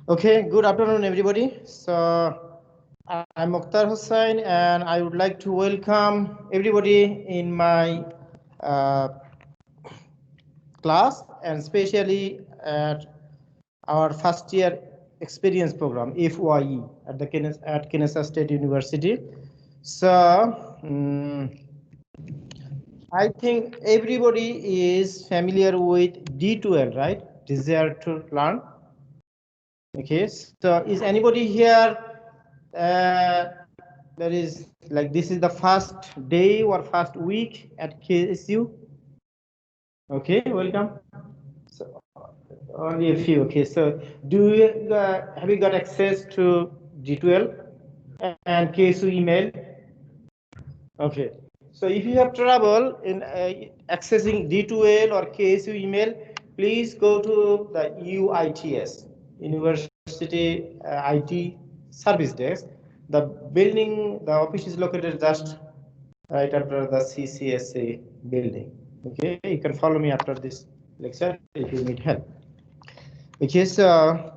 Okay, good afternoon, everybody. So I'm Mokhtar Hussain, and I would like to welcome everybody in my uh, class, and especially at our first year experience program, FYE, at Kennesaw State University. So I think everybody is familiar with D12, right? Desire to learn. Okay, so is anybody here that is like this is the first day or first week at KSU? Okay, welcome. So only a few. Okay, so do you have you got access to G12 and KSU email? Okay, so if you have trouble in accessing D2L or KSU email, please go to the UITS, University IT Service Desk. The building, the office is located just right after the CCSA building. Okay, you can follow me after this lecture if you need help. Okay, so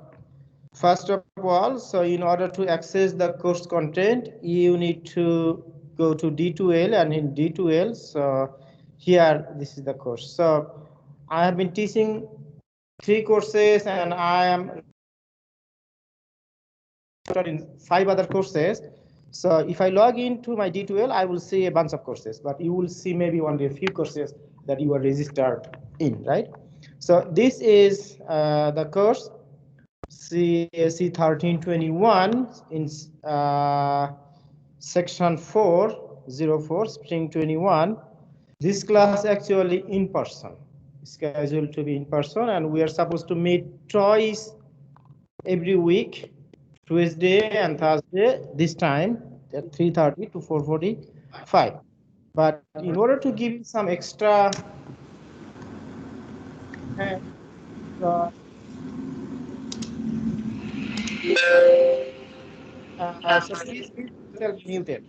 first of all, so in order to access the course content, you need to go to D2L, and in D2L, so here, this is the course. So I have been teaching 3 courses, and I am in 5 other courses. So if I log into my D2L, I will see a bunch of courses, but you will see maybe only a few courses that you are registered in, right? So this is the course CSE1321 in section 404 spring 21. This class actually in person, scheduled to be in person, and we are supposed to meet twice every week, Tuesday and Thursday, this time at 3:30 to 4:45. But in order to give you some extra so please keep yourself muted.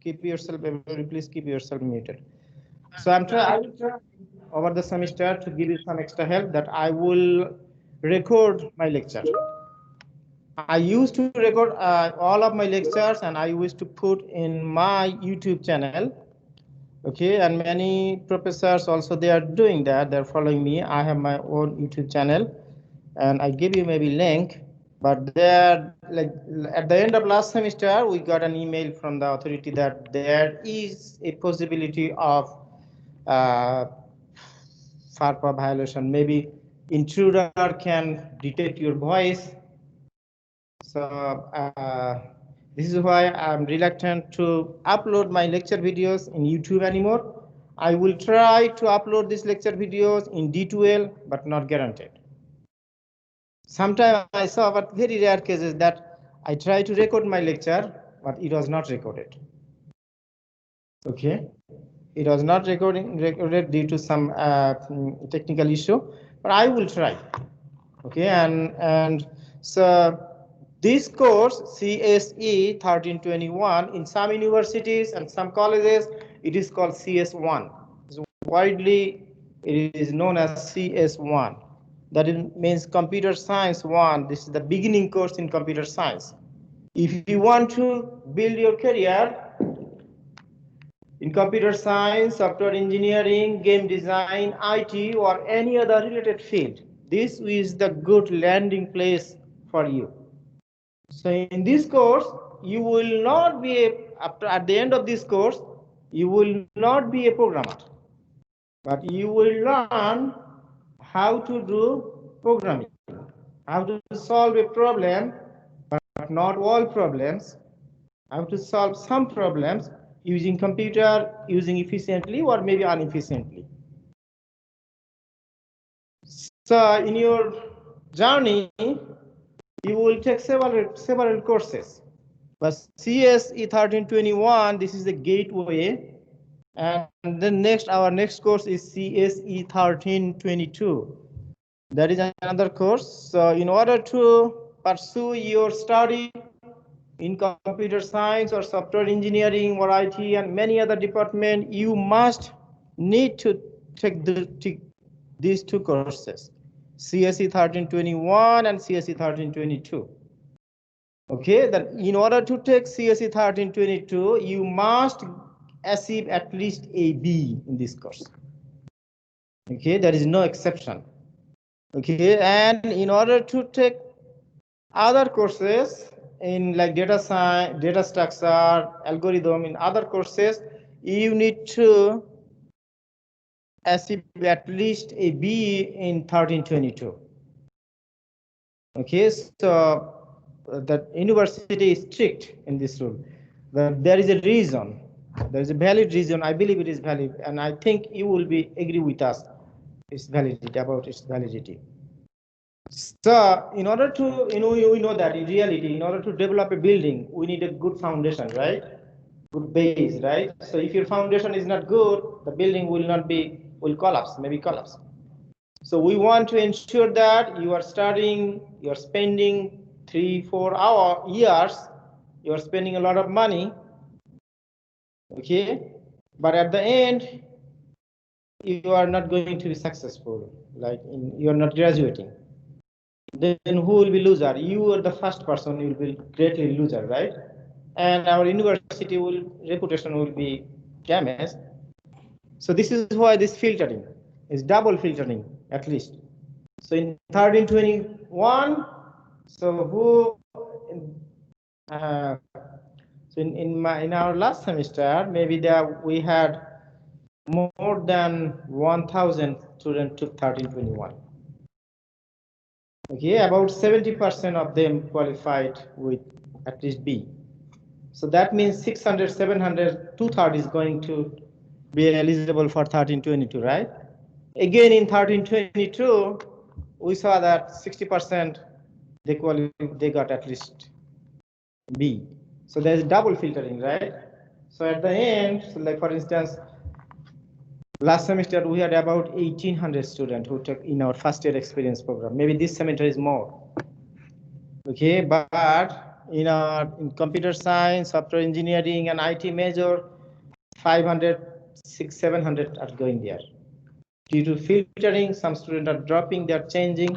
Keep yourself, everybody, please keep yourself muted. So I will try over the semester to give you some extra help that I will record my lecture. I used to record all of my lectures, and I used to put in my YouTube channel. Okay, and many professors also, they are doing that. They're following me. I have my own YouTube channel, and I give you maybe link. But there, like at the end of last semester, we got an email from the authority that there is a possibility of FARPA violation. Maybe intruder can detect your voice. So this is why I'm reluctant to upload my lecture videos in YouTube anymore. I will try to upload these lecture videos in D2L, but not guaranteed. Sometimes I saw, but very rare cases, that I try to record my lecture, but it was not recorded. Okay, it was not recorded due to some technical issue, but I will try. Okay, and so this course CSE 1321 in some universities and some colleges it is called CS1. Widely it is known as CS1. That means computer science 1. This is the beginning course in computer science. If you want to build your career in computer science, software engineering, game design, IT, or any other related field, this is the good landing place for you. So in this course, you will not be at the end of this course, you will not be a programmer, but you will learn how to do programming, how to solve a problem, but not all problems, how to solve some problems using computer, using efficiently or maybe inefficiently. So in your journey, you will take several courses. But CSE 1321, this is the gateway. And then our next course is CSE 1322. That is another course. So in order to pursue your study in computer science or software engineering or IT and many other departments, you must need to take these 2 courses. CSE 1321 and CSE 1322. Okay, then in order to take CSE 1322, you must achieve at least a B in this course. Okay, there is no exception. Okay, and in order to take other courses in like data science, data structure, algorithm, in other courses, you need to achieve at least a B in 1322. Okay, so the university is strict in this rule. There is a reason. There is a valid reason. I believe it is valid, and I think you will be agree with us. Its validity about its validity. So, in order to we know that in reality, in order to develop a building, we need a good foundation, right? Good base, right? So, if your foundation is not good, the building will collapse, maybe collapse. So we want to ensure that you are studying, you are spending 3-4 years, you are spending a lot of money, okay? But at the end, you are not going to be successful, like you are not graduating. Then who will be loser? You are the first person, you will be greatly loser, right? And our university reputation will be damaged. So this is why this filtering is double filtering at least. So in 1321, so who? So in our last semester, maybe there we had more than 1,000 students took 1321. Okay, about 70% of them qualified with at least B. So that means 600, 700, 2/3 is going to be eligible for 1322, right? Again, in 1322, we saw that 60% they got at least B. So there's double filtering, right? So at the end, so like for instance, last semester we had about 1,800 students who took in our first year experience program. Maybe this semester is more. Okay, but in computer science, software engineering, and IT major, 500, 600, 700 are going there. Due to filtering, some students are dropping, they're changing.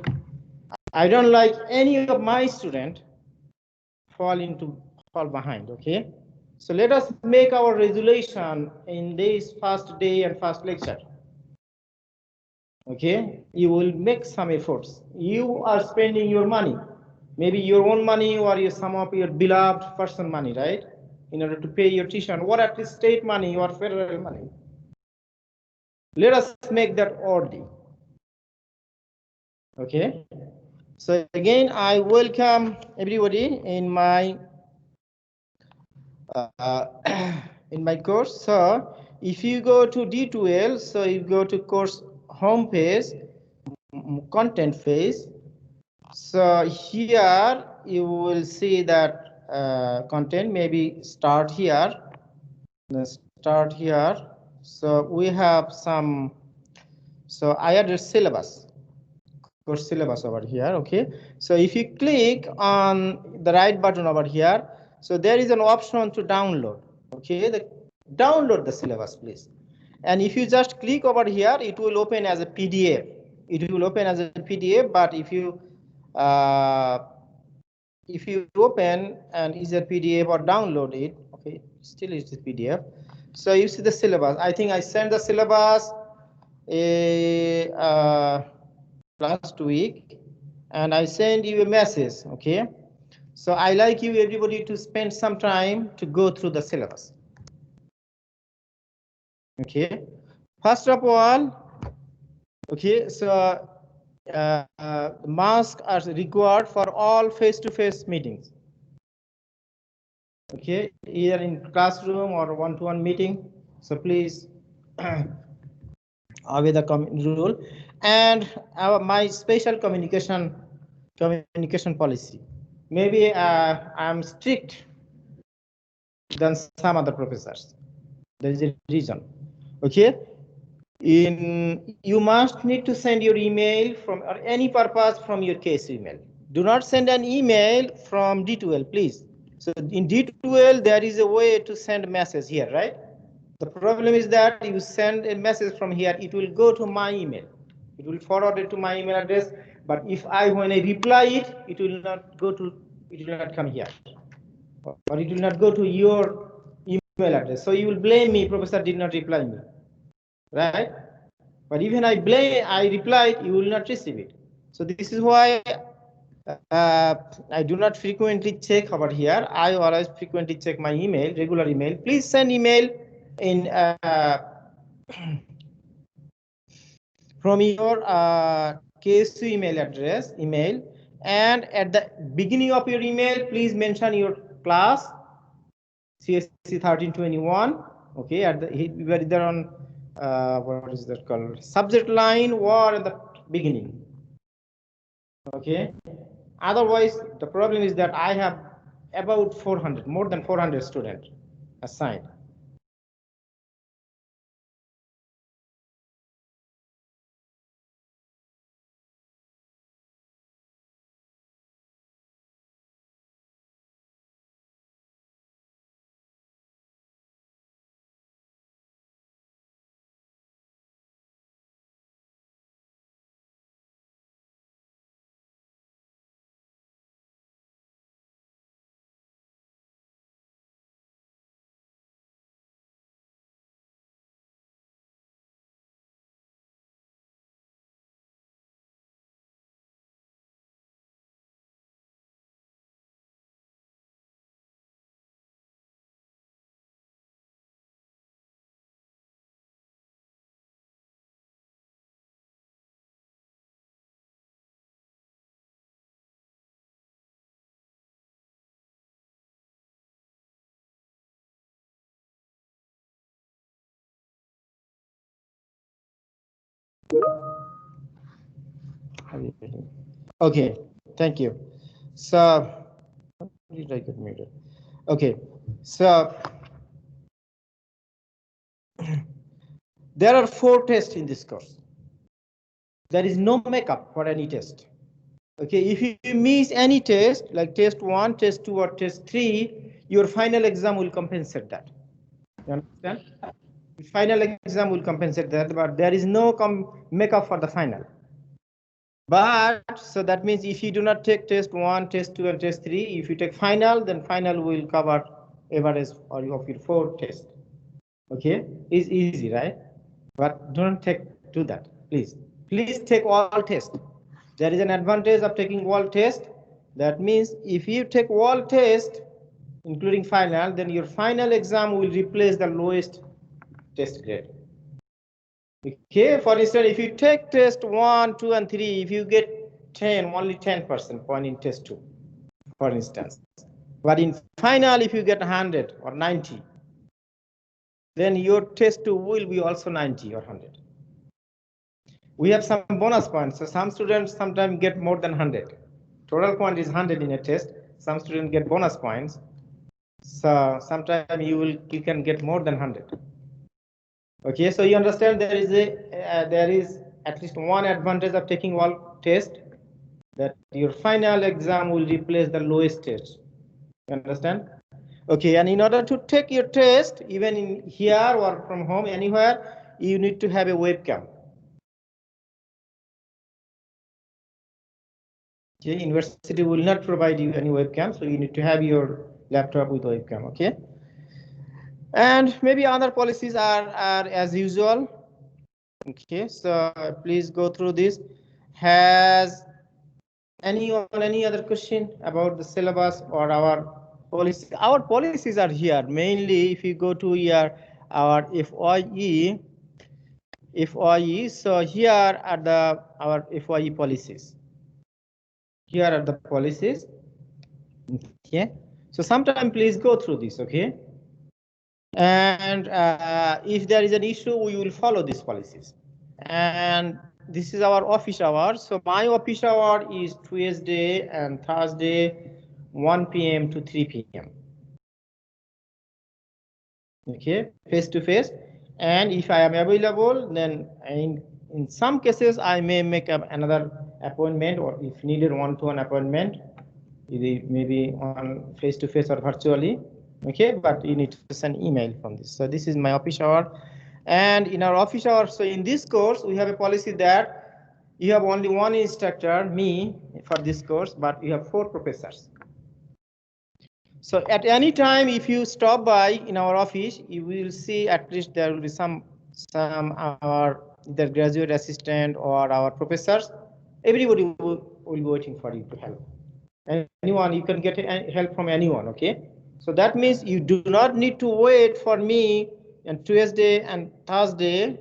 I don't like any of my students fall behind, okay? So let us make our resolution in this first day and first lecture. Okay, you will make some efforts. You are spending your money, maybe your own money or some of your beloved person money, right? In order to pay your tuition, or at least state money or federal money. Let us make that orderly. Okay, so again, I welcome everybody in my in my course. So if you go to D12, so you go to course home page, content phase. So here you will see that content, maybe start here. Let's start here. So we have some. So I added syllabus. Course syllabus over here. Okay. So if you click on the right button over here, so there is an option to download. Okay, download the syllabus, please. And if you just click over here, it will open as a PDF. It will open as a PDF, but if you open and is a PDF or download it, okay, still is the PDF. So you see the syllabus. I think I sent the syllabus last week, and I send you a message. Okay, so I like you everybody to spend some time to go through the syllabus. Okay, first of all, okay, so masks are required for all face-to-face meetings. Okay, either in classroom or one-to-one meeting. So please obey the rule. And my special communication policy. Maybe I'm strict than some other professors. There is a reason. Okay, you must need to send your email from or any purpose from your case email. Do not send an email from D12, please. So in D12 there is a way to send a message here, right? The problem is that you send a message from here, it will go to my email. It will forward it to my email address, But if when I reply it, it will not go to, it will not come here, or it will not go to your email address. So you will blame me, professor did not reply me, right? But even I replied, you will not receive it. So this is why I do not frequently check over here. I always frequently check my email, regular email. Please send email in from your KSU email, and at the beginning of your email, please mention your class CSE1321. Okay, at the either on what is that called, subject line or at the beginning. Okay, otherwise the problem is that I have about 400, more than 400 students assigned. Okay, thank you. So, did I get muted? Okay, so there are 4 tests in this course. There is no makeup for any test. Okay, if you miss any test, like test 1, test 2, or test 3, your final exam will compensate that. You understand? The final exam will compensate that, but there is no makeup for the final. But so that means if you do not take test 1, test 2, and test 3, if you take final, then final will cover average of your 4 tests. Okay, it's easy, right? But don't do that, please. Please take all tests. There is an advantage of taking all tests. That means if you take all tests, including final, then your final exam will replace the lowest test grade. Okay, for instance, if you take test 1, 2, and 3, if you get 10, only 10% point in test 2, for instance. But in final, if you get 100 or 90, then your test 2 will be also 90 or 100. We have some bonus points. So some students sometimes get more than 100. Total point is 100 in a test. Some students get bonus points. So sometimes you can get more than 100. Okay, so you understand there is at least one advantage of taking all tests, that your final exam will replace the lowest test. You understand? Okay, and in order to take your test, even in here or from home, anywhere, you need to have a webcam. Okay, university will not provide you any webcam, so you need to have your laptop with webcam. Okay, and maybe other policies are as usual. Okay, so please go through this. Has anyone any other question about the syllabus or our policy? Our policies are here mainly. If you go to here, our FYE, so here are our FYE policies. Here are the policies. Okay, so sometime please go through this. Okay, and if there is an issue, we will follow these policies. And this is our office hours. So my office hour is Tuesday and Thursday, 1 p.m. to 3 p.m. Okay, face to face. And if I am available, then in some cases I may make up another appointment, or if needed, one-to-one appointment, maybe on face to face or virtually. Okay, but you need to send email from this. So this is my office hour. And in our office hours, so in this course, we have a policy that you have only one instructor, me, for this course, but you have 4 professors. So at any time, if you stop by in our office, you will see at least there will be some our either graduate assistant or our professors. Everybody will be waiting for you to help. Anyone, you can get help from anyone, okay? So that means you do not need to wait for me on Tuesday and Thursday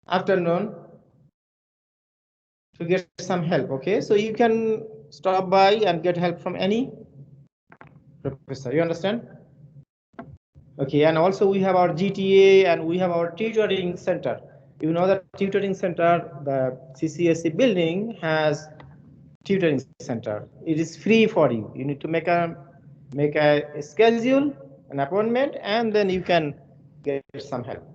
afternoon to get some help, okay? So you can stop by and get help from any professor, you understand? Okay, and also we have our GTA and we have our tutoring center. You know that tutoring center, the CCSE building has tutoring center. It is free for you. You need to make a schedule, an appointment, and then you can get some help.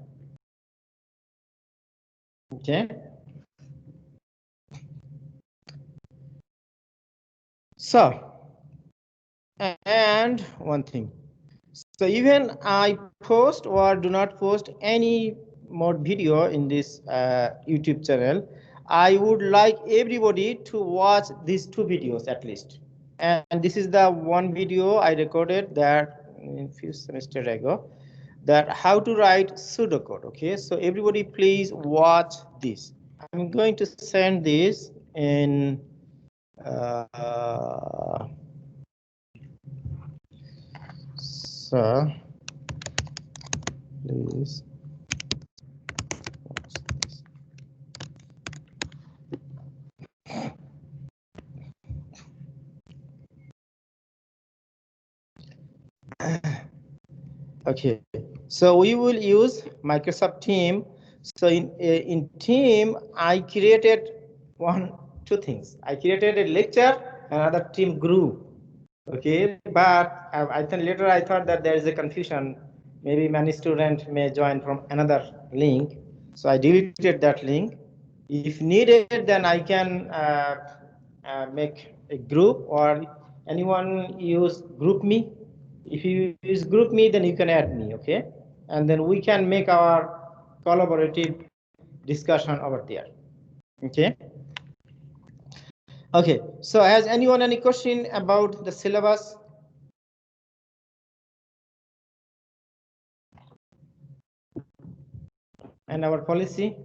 Okay. So, and one thing. So even I post or do not post any more video in this YouTube channel, I would like everybody to watch these 2 videos at least. And this is the one video I recorded that in few semesters ago, that how to write pseudocode. Okay, so everybody please watch this. I'm going to send this in so please watch this. Okay, so we will use Microsoft Team. So in Team, I created 2 things. I created a lecture, another team group. Okay, but I think later I thought that there is a confusion. Maybe many students may join from another link. So I deleted that link. If needed, then I can make a group, or anyone use GroupMe. If you use GroupMe, then you can add me, okay? And then we can make our collaborative discussion over there, okay? Okay, so has anyone any question about the syllabus? And our policy?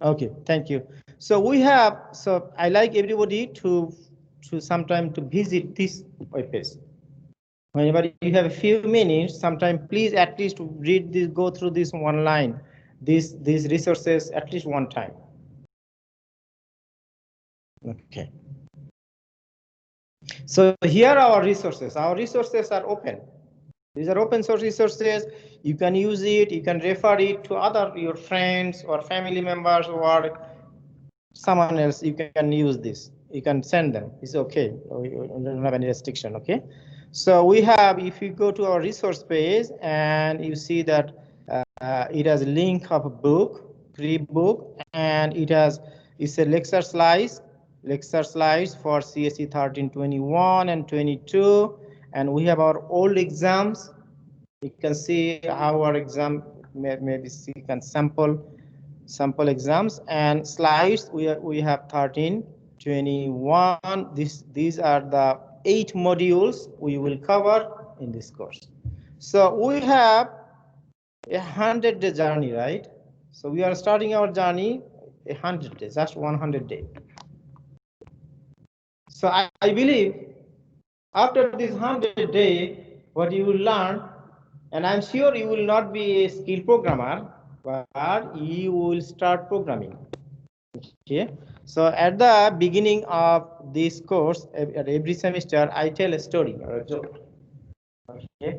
Okay, thank you. So we have, so I like everybody to sometime to visit this web page. Whenever you have a few minutes, sometime please at least read this, go through this one line, these resources at least one time. Okay. So here are our resources. Our resources are open. These are open source resources. You can use it. You can refer it to your friends or family members or someone else. You can use this. You can send them. It's okay. We don't have any restriction. Okay. So we have, if you go to our resource page and you see that it has a link of a book, free book, and it's a lecture slides for CSE 1321 and 22, and we have our old exams. You can see how our exam maybe you can sample exams and slides. We have 13, 21. These are the 8 modules we will cover in this course. So we have a 100-day journey, right? So we are starting our journey 100 days, just 100 days. So I believe after this 100 days, what you will learn, and I'm sure you will not be a skilled programmer, but you will start programming. Okay. So at the beginning of this course, at every semester, I tell a story or a joke. Okay.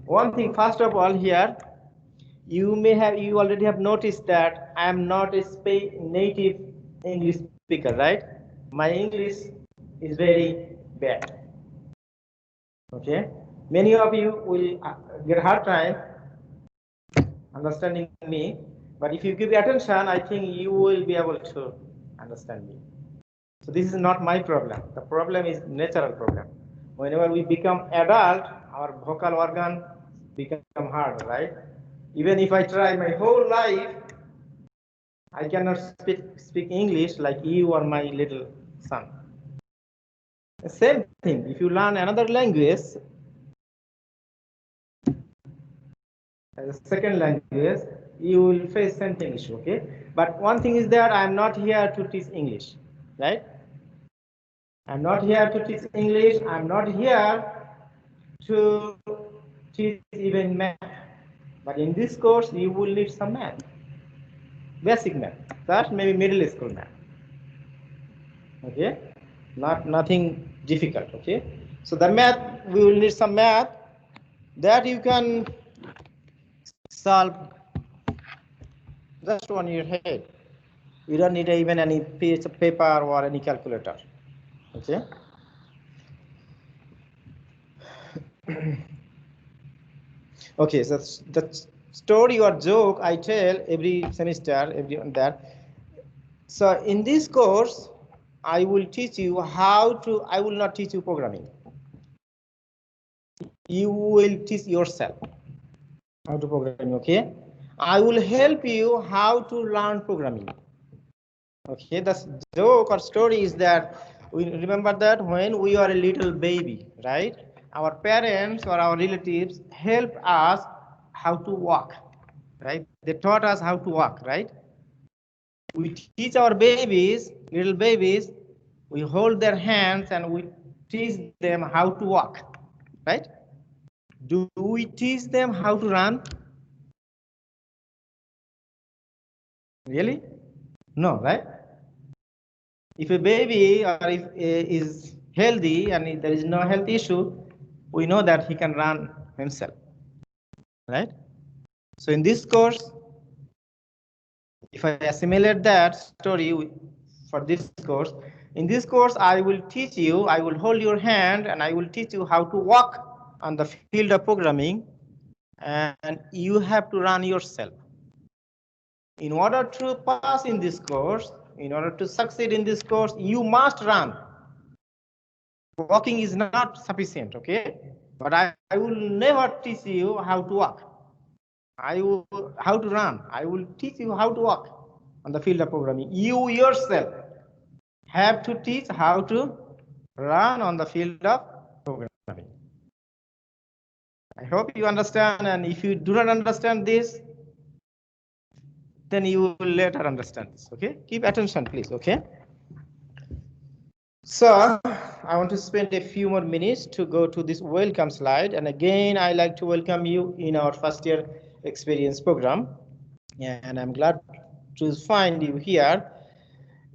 One thing, first of all, here, you already have noticed that I am not a native English speaker, right? My English is very bad. Okay. Many of you will get hard time understanding me, but if you give attention, I think you will be able to understand me. So this is not my problem. The problem is natural problem. Whenever we become adult, our vocal organ become hard, right? Even if I try my whole life I cannot speak English like you or my little son. The same thing, if you learn another language as a second language, you will face same thing issue, okay? But one thing is that I am not here to teach English, right? I'm not here to teach English. I'm not here to teach even math. But in this course, you will need some math, basic math, that maybe middle school math. Okay, nothing difficult. Okay, so the math, we will need some math that you can solve just on your head. You don't need even any piece of paper or any calculator. Okay. Okay, so the story or joke I tell every semester, every on that. So in this course, I will teach you how to. I will not teach you programming. You will teach yourself how to program. Okay, I will help you how to learn programming. Okay, the joke or story is that we remember that when we are a little baby, right? Our parents or our relatives help us how to walk, right? They taught us how to walk, right? We teach our babies, little babies, we hold their hands and we teach them how to walk, right? Do we teach them how to run? Really? No, right? If a baby or if is healthy and if there is no health issue, we know that he can run himself, right? So in this course, if I assimilate that story for this course, in this course I will teach you, I will hold your hand and I will teach you how to walk on the field of programming, and you have to run yourself. In order to pass in this course, in order to succeed in this course, you must run. Walking is not sufficient, okay? But I will never teach you how to walk. I will how to run. I will teach you how to walk on the field of programming. You yourself have to teach how to run on the field of programming. I hope you understand, and if you do not understand this, then you will later understand this, okay? Keep attention, please, okay? So I want to spend a few more minutes to go to this welcome slide. And again, I like to welcome you in our first year experience program. And I'm glad to find you here.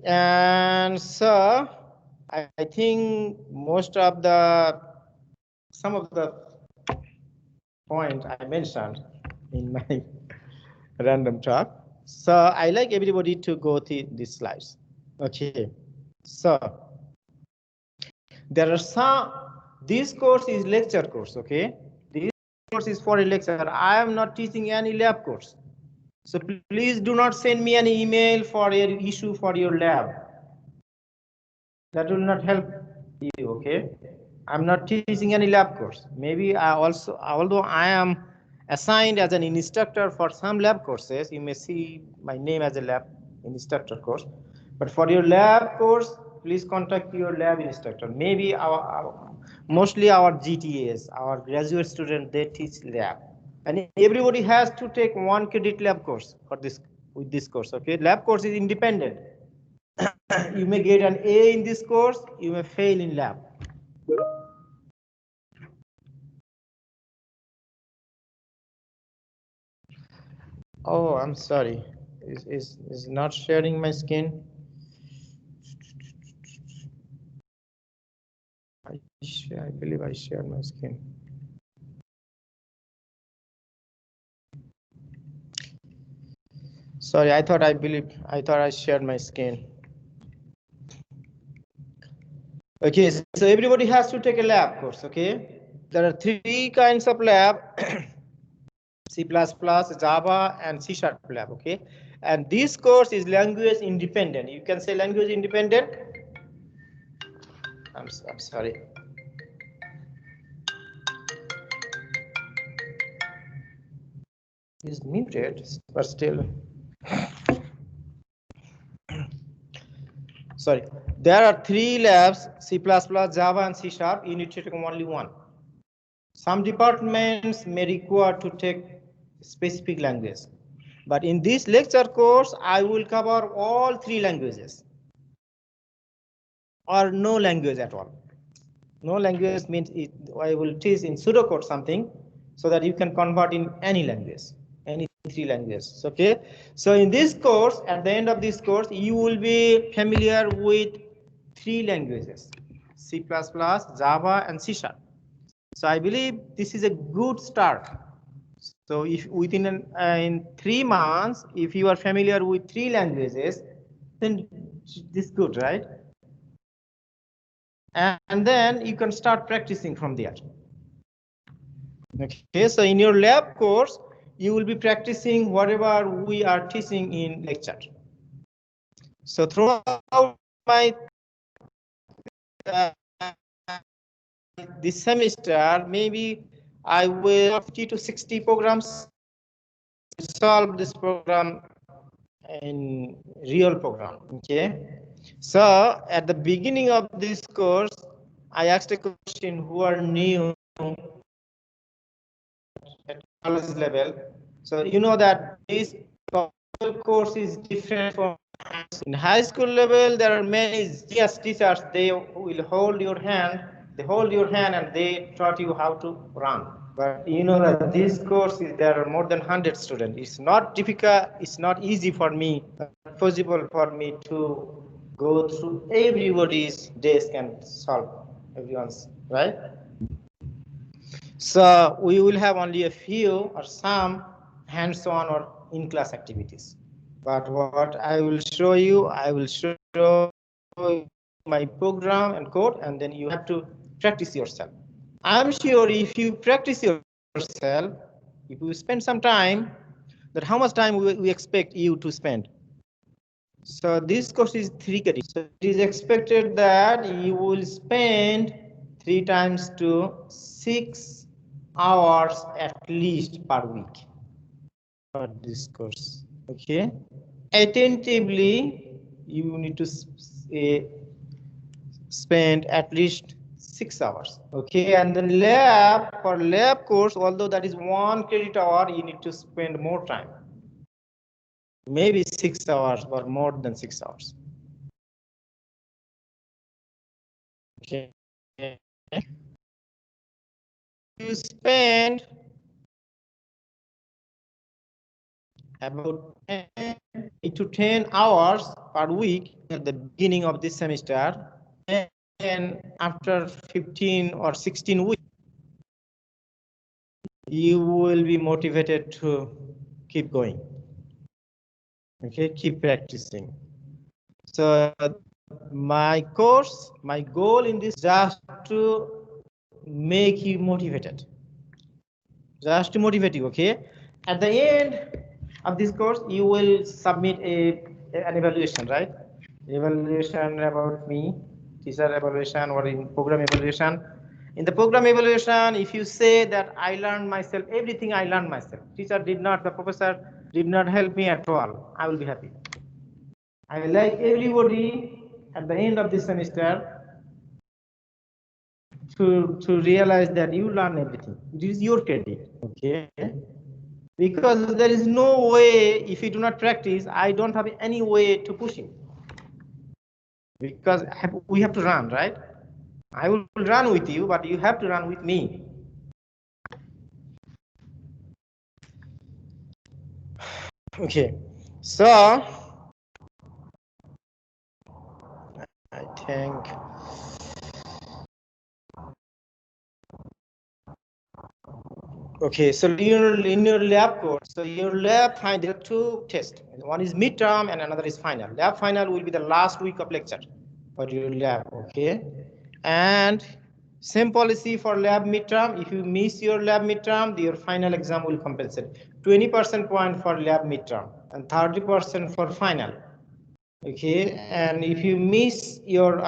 And so I think some of the point I mentioned in my random talk. So I like everybody to go to these slides. Okay, so there are some, this course is lecture course, okay? This course is for a lecture. I am not teaching any lab course. So please do not send me an email for your issue for your lab. That will not help you, okay? I'm not teaching any lab course. Maybe although I am assigned as an instructor for some lab courses, you may see my name as a lab instructor course. But for your lab course, please contact your lab instructor. Maybe mostly our GTAs, our graduate students, they teach lab. And everybody has to take 1 credit lab course for this with this course, okay? Lab course is independent. You may get an A in this course, you may fail in lab. Oh, I'm sorry. Is not sharing my screen. I believe I shared my screen. Sorry, I thought I shared my screen. Okay, so everybody has to take a lab course, okay? There are 3 kinds of lab. C++, Java, and C# lab, okay? And this course is language independent. You can say language independent. I'm sorry. It's muted, but still. sorry, there are 3 labs, C++, Java, and C#. You need to take only one. Some departments may require to take specific language. But in this lecture course, I will cover all 3 languages or no language at all. No language means I will teach in pseudocode something so that you can convert in any language, any 3 languages. Okay. So in this course, at the end of this course, you will be familiar with 3 languages: C++, Java, and C#. So I believe this is a good start. So if within in 3 months, if you are familiar with 3 languages, then this is good, right? And then you can start practicing from there. Okay, so in your lab course, you will be practicing whatever we are teaching in lecture. So throughout my this semester, maybe I will 50 to 60 programs, solve this program in real program. Okay, so at the beginning of this course, I asked a question: who are new at college level? So you know that this course is different from in high school level. There are many GS teachers. They will hold your hand. They hold your hand and they taught you how to run. But you know that this course is there are more than 100 students. It's not difficult. It's not easy for me. Not possible for me to go through everybody's desk and solve everyone's, right? So we will have only a few or some hands-on or in-class activities. But what I will show you my program and code, and then you have to practice yourself. I'm sure if you practice yourself, if you spend some time, that how much time we expect you to spend. So this course is 3 credits. So it is expected that you will spend 3 times to 6 hours at least per week for this course. Okay. Attentively, you need to spend at least 6 hours. Okay, and then for lab course, although that is 1 credit hour, you need to spend more time. Maybe 6 hours or more than 6 hours. Okay. You spend about 8 to 10 hours per week at the beginning of this semester, and after 15 or 16 weeks, you will be motivated to keep going. Okay, keep practicing. So my goal in this is just to make you motivated. Just to motivate you, okay? At the end of this course, you will submit an evaluation, right? Evaluation about me, teacher evaluation or in program evaluation. In the program evaluation, if you say that I learned myself, everything I learned myself, teacher did not, the professor did not help me at all, I will be happy. I will like everybody at the end of this semester to realize that you learn everything. It is your credit, okay? Because there is no way, if you do not practice, I don't have any way to push you. Because we have to run, right? I will run with you, but you have to run with me. Okay, so I think okay, so in your lab course, so your lab final, there are 2 tests. One is midterm and another is final. Lab final will be the last week of lecture for your lab, okay? And same policy for lab midterm. If you miss your lab midterm, your final exam will compensate. 20% point for lab midterm and 30% for final. Okay, and if you miss your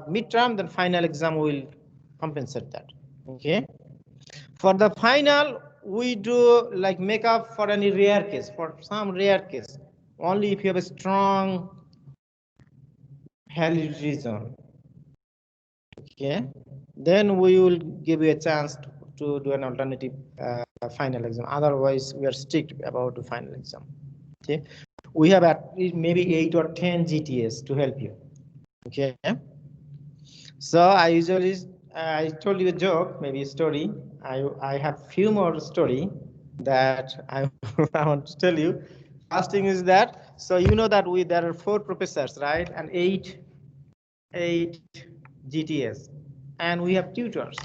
midterm, then final exam will compensate that. Okay. For the final, we do like make up for any rare case, for some rare case. Only if you have a strong valid reason. Okay, then we will give you a chance to do an alternative final exam. Otherwise, we are strict about the final exam. Okay, we have at least maybe 8 or 10 GTS to help you. Okay, so I told you a joke, maybe a story. I have few more story that I, I want to tell you. First thing is that, so you know that there are 4 professors, right, and 8 GTS, and we have tutors,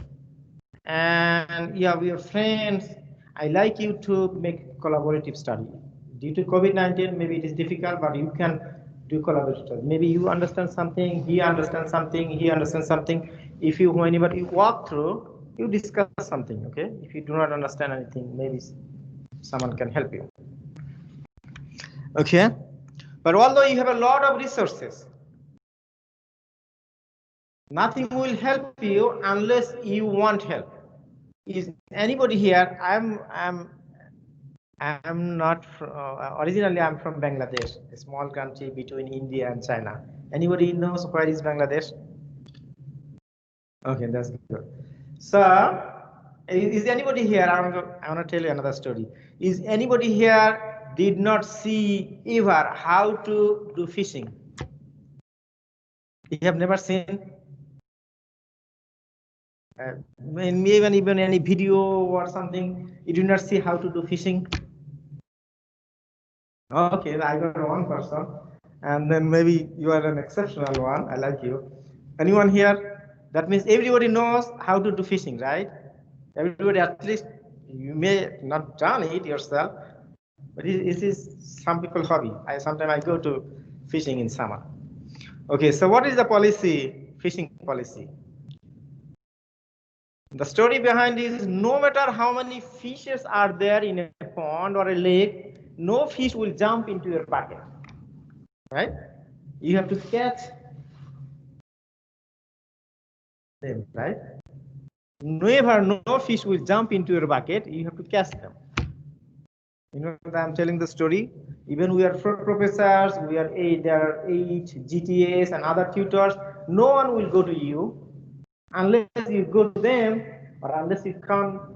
and yeah, we are friends. I like you to make collaborative study. Due to COVID-19, maybe it is difficult, but you can do collaborative study. Maybe you understand something, he understands something, he understands something. If you, whenever you walk through, you discuss something, okay? If you do not understand anything, maybe someone can help you. Okay, but although you have a lot of resources, nothing will help you unless you want help. Is anybody here? I'm not originally I'm from Bangladesh, a small country between India and China. Anybody knows where is Bangladesh? Okay, that's good. So, is anybody here? I want to tell you another story. Is anybody here did not see ever how to do fishing? You have never seen? Even any video or something, you do not see how to do fishing? Okay, I got one person, and then maybe you are an exceptional one. I like you. Anyone here? That means everybody knows how to do fishing, right? Everybody, at least you may not done it yourself, but it is some people's hobby. Sometimes I go to fishing in summer. Okay, so what is the policy, fishing policy? The story behind is no matter how many fishes are there in a pond or a lake, no fish will jump into your bucket, right? You have to catch them, right? Never, no fish will jump into your bucket. You have to catch them. You know that I'm telling the story. Even we are professors, there are 8 GTAs and other tutors. No one will go to you unless you go to them, or unless you come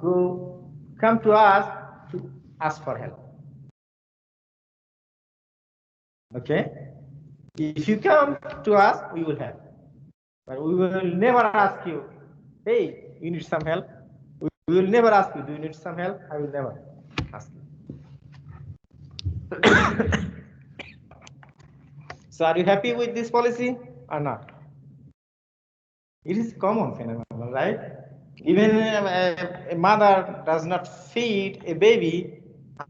to us to ask for help. Okay? If you come to us, we will help. But we will never ask you, hey, you need some help. We will never ask you, do you need some help? I will never ask you. So are you happy with this policy or not? It is common phenomenon, right? Even a mother does not feed a baby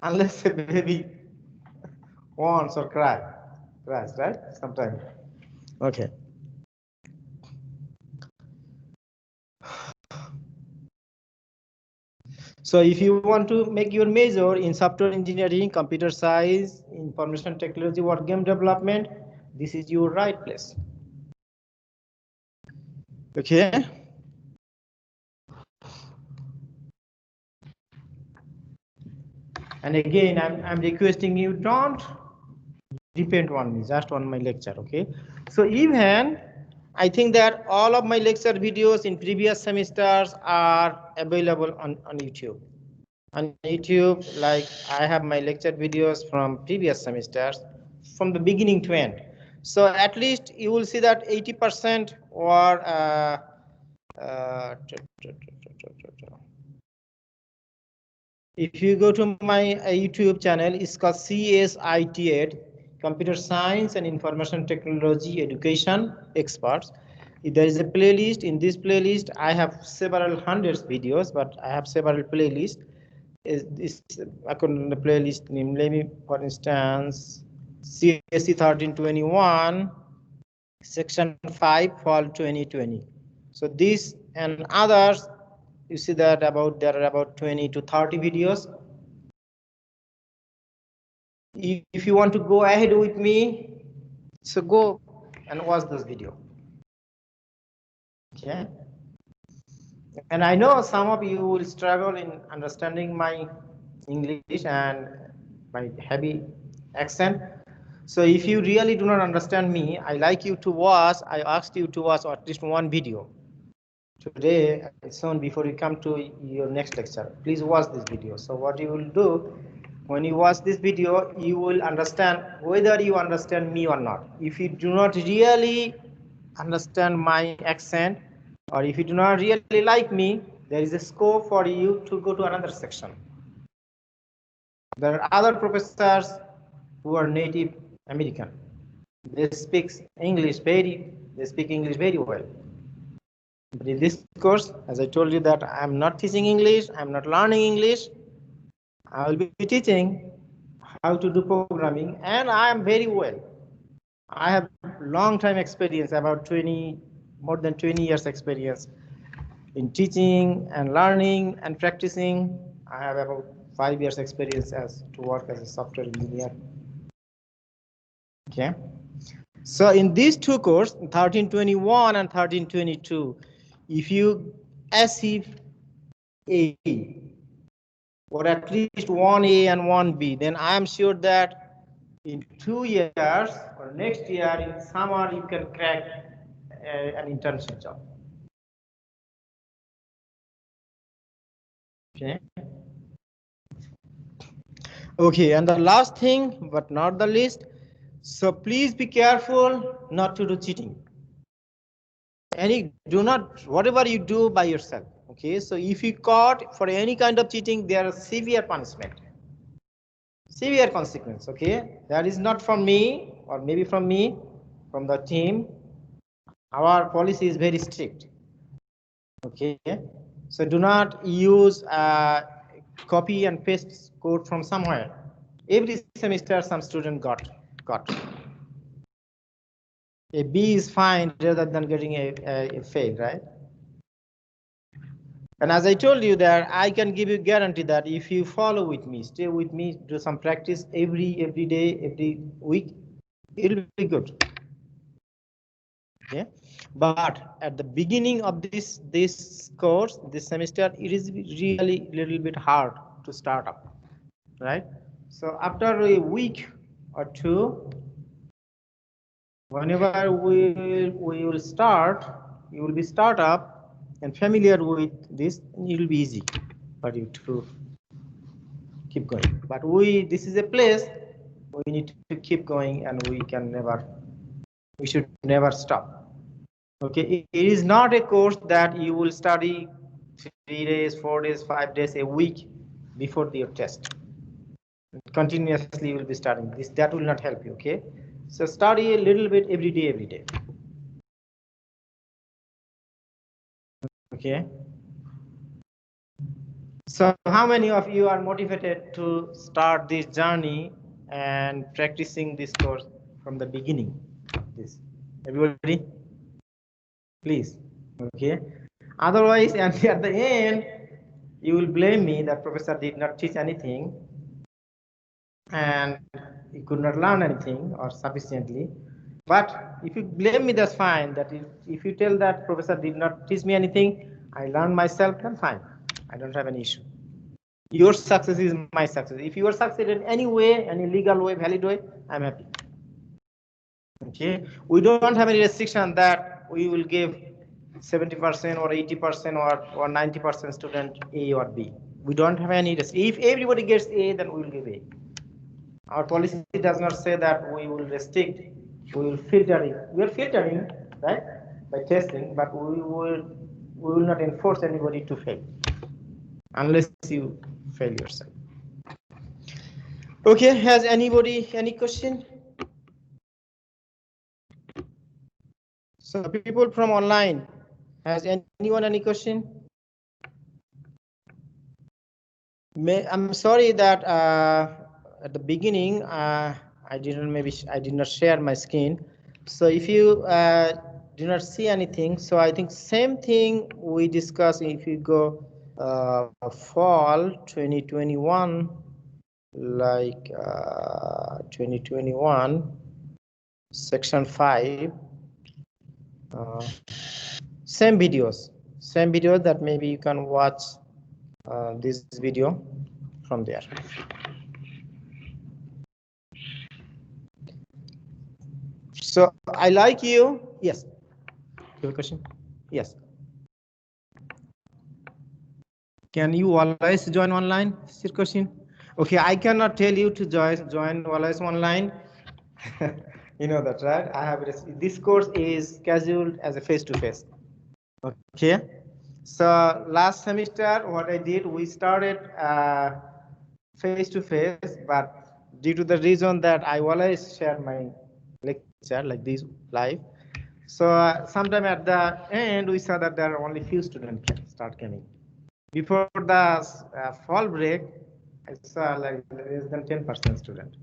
unless a baby wants or cries, right? Sometimes. Okay. So if you want to make your major in software engineering, computer science, information technology, or game development, this is your right place. Okay. And again, I'm requesting you don't depend on me, just on my lecture. Okay. So even I think that all of my lecture videos in previous semesters are available on YouTube. On YouTube, like I have my lecture videos from previous semesters from the beginning to end. So at least you will see that 80% or if you go to my YouTube channel, it's called CSITEd, Computer Science and Information Technology Education Experts. There is a playlist. In this playlist, I have several hundreds videos, but I have several playlists. This according to the playlist name, let me, for instance, CSE1321, section 5, fall 2020. So this and others, you see that there are about 20 to 30 videos. If you want to go ahead with me, so go and watch this video. Okay. And I know some of you will struggle in understanding my English and my heavy accent. So if you really do not understand me, I asked you to watch at least one video today and soon before you come to your next lecture. Please watch this video. So what you will do, when you watch this video, you will understand whether you understand me or not. If you do not really understand my accent, or if you do not really like me, there is a scope for you to go to another section. There are other professors who are native American. They speak English very well. But in this course, as I told you that I'm not teaching English, I'm not learning English. I will be teaching how to do programming, and I am very well. I have long time experience, about more than 20 years experience in teaching and learning and practicing. I have about 5 years experience to work as a software engineer. Okay. So in these two courses, 1321 and 1322, if you achieve A, or at least 1A and 1B, then I am sure that in 2 years or next year in summer you can crack an internship job. Okay. Okay, and the last thing, but not the least, so please be careful not to do cheating. Do not, whatever you do by yourself. Okay, so if you caught for any kind of cheating, there is severe punishment, severe consequence. Okay, that is not from me, or maybe from me, from the team. Our policy is very strict. Okay, so do not use copy and paste code from somewhere. Every semester some student got. A B is fine rather than getting a fail, right? And as I told you that I can give you guarantee that if you follow with me, stay with me, do some practice every day, every week, it'll be good. Okay, but at the beginning of this course, this semester, it is really a little bit hard to start up, right? So after a week or two, whenever we will start, you will be start up and familiar with this, it will be easy for you to keep going. But this is a place we need to keep going, and we should never stop. Okay, it is not a course that you will study 3 days, 4 days, 5 days, a week before your test. Continuously you will be studying this. That will not help you. Okay, so study a little bit every day. Okay. So how many of you are motivated to start this journey and practicing this course from the beginning? Everybody, please. Okay. Otherwise, and at the end, you will blame me that professor did not teach anything and he could not learn anything or sufficiently. But if you blame me, that's fine. That if you tell that professor did not teach me anything, I learned myself, then fine. I don't have any issue. Your success is my success. If you are succeeded in any way, any legal way, valid way, I'm happy. Okay, we don't have any restriction that we will give 70% or 80% or 90% student A or B. We don't have any restriction. If everybody gets A, then we will give A. Our policy does not say that we will restrict. We will filter it. We are filtering, right, by testing, but we will not enforce anybody to fail unless you fail yourself. Okay, has anybody any question? So people from online, has anyone any question? I'm sorry that at the beginning I did not share my screen. So if you do not see anything, so I think same thing we discussed. If you go fall 2021, like 2021 section 5, same videos that maybe you can watch this video from there. So I like you. Yes. Your question? Yes. Can you always join online? Is your question? Okay, I cannot tell you to join always online. You know that, right? This course is scheduled as a face-to-face. Okay. So last semester, what I did, we started face-to-face, but due to the reason that I always share my lecture like this live. So sometime at the end, we saw that there are only few students can start coming. Before the fall break, I saw like less than 10% student.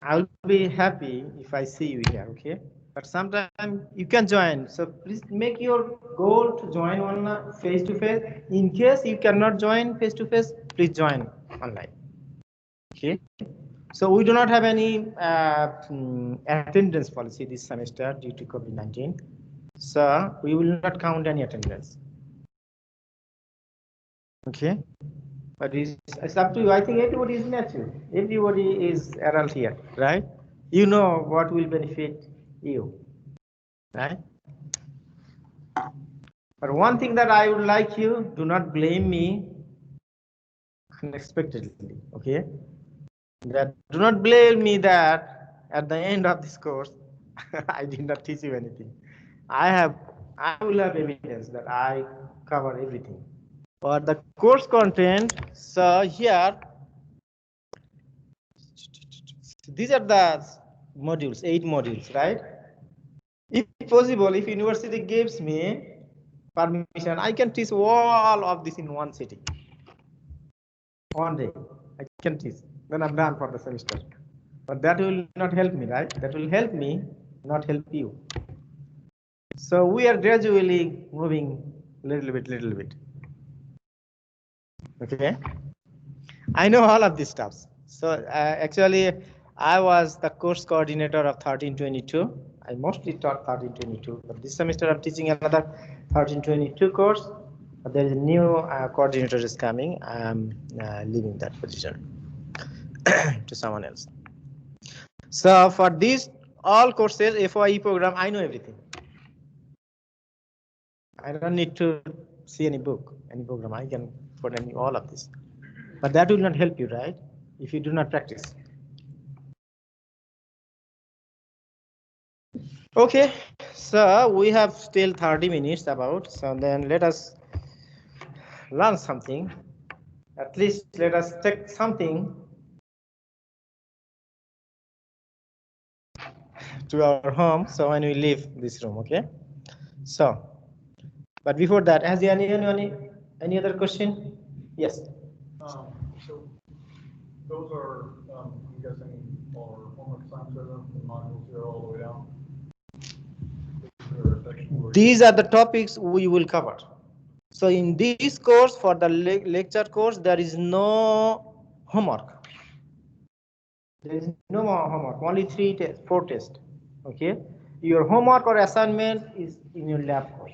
I will be happy if I see you here, okay? But sometimes you can join. So please make your goal to join on face to face. In case you cannot join face to face, please join online. Okay. So we do not have any attendance policy this semester due to COVID-19. So we will not count any attendance. Okay. But it's up to you. I think everybody is natural. Everybody is adult here, right? You know what will benefit you, right? But one thing that I would like you, do not blame me unexpectedly, okay? That do not blame me that at the end of this course, I did not teach you anything. I will have evidence that I cover everything. For the course content, so here, these are the modules, 8 modules, right? If possible, if university gives me permission, I can teach all of this in one sitting. One day, I can teach. Then I'm done for the semester. But that will not help me, right? That will help me, not help you. So we are gradually moving little bit. Okay. I know all of these stuffs. So actually, I was the course coordinator of 1322. I mostly taught 1322, but this semester I'm teaching another 1322 course. But there is a new coordinator is coming. I'm leaving that position to someone else. So for these all courses, FOIE program, I know everything. I don't need to see any book, any program. I can put in all of this. But that will not help you, right? If you do not practice. Okay, so we have still 30 minutes about, so then let us learn something. At least let us take something to our home, so when we leave this room, okay? So, but before that, has any other question? Yes. So those are, I'm guessing, are homework assignments, the modules here all the way down. These are the topics we will cover. So in this course, for the lecture course, there is no homework. There is no more homework, only 4 tests. Okay, your homework or assignment is in your lab course.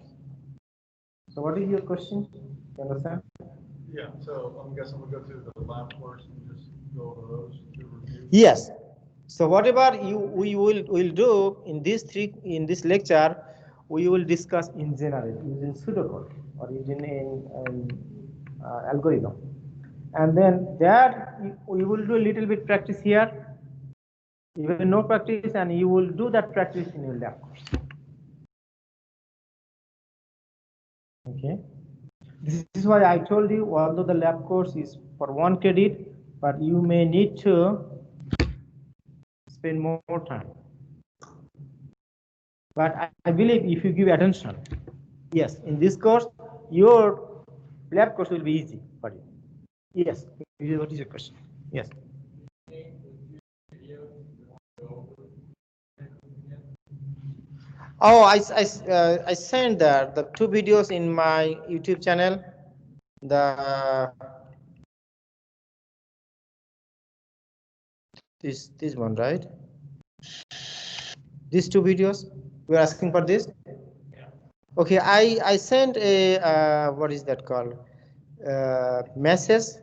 So what is your question? You understand? Yeah, so I'm guessing we'll go through the lab course and just go over those to review. Yes. So whatever we will do in this lecture, we will discuss in general using pseudocode or using algorithm, and then that we will do a little bit practice here, even no practice, and you will do that practice in your lab course. Okay. This is why I told you, although the lab course is for 1 credit, but you may need to spend more time. But I believe if you give attention, yes, in this course, your lab course will be easy for you. Yes. What is your question? Yes. Oh, I sent the 2 videos in my YouTube channel. This one, right? These 2 videos. We are asking for this. Okay, I sent a what is that called? Message.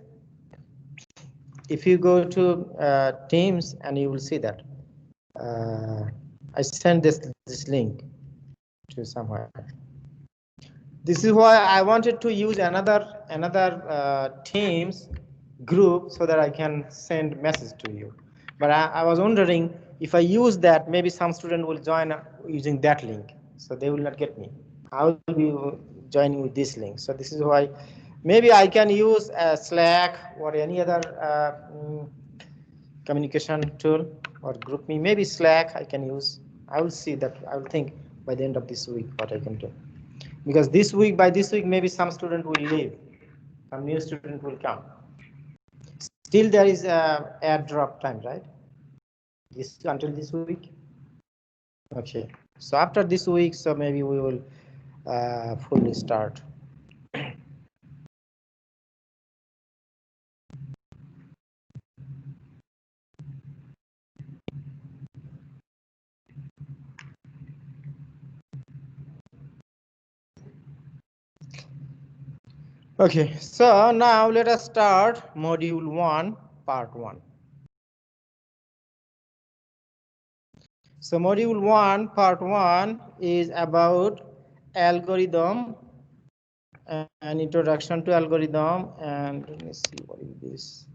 If you go to Teams, and you will see that I sent this link to somewhere. This is why I wanted to use another Teams group so that I can send message to you. But I was wondering if I use that, maybe some student will join using that link, so they will not get me. I will be joining with this link. So this is why maybe I can use Slack or any other communication tool or group me. Maybe Slack I can use. I will see that. I will think by the end of this week what I can do. Because by this week, maybe some student will leave, some new student will come. Still there is a airdrop time, right? This until this week. Okay, so after this week, so maybe we will fully start. Okay, so now let us start module 1, part 1. So module 1, part 1 is about algorithm and introduction to algorithm, and let me see what is this.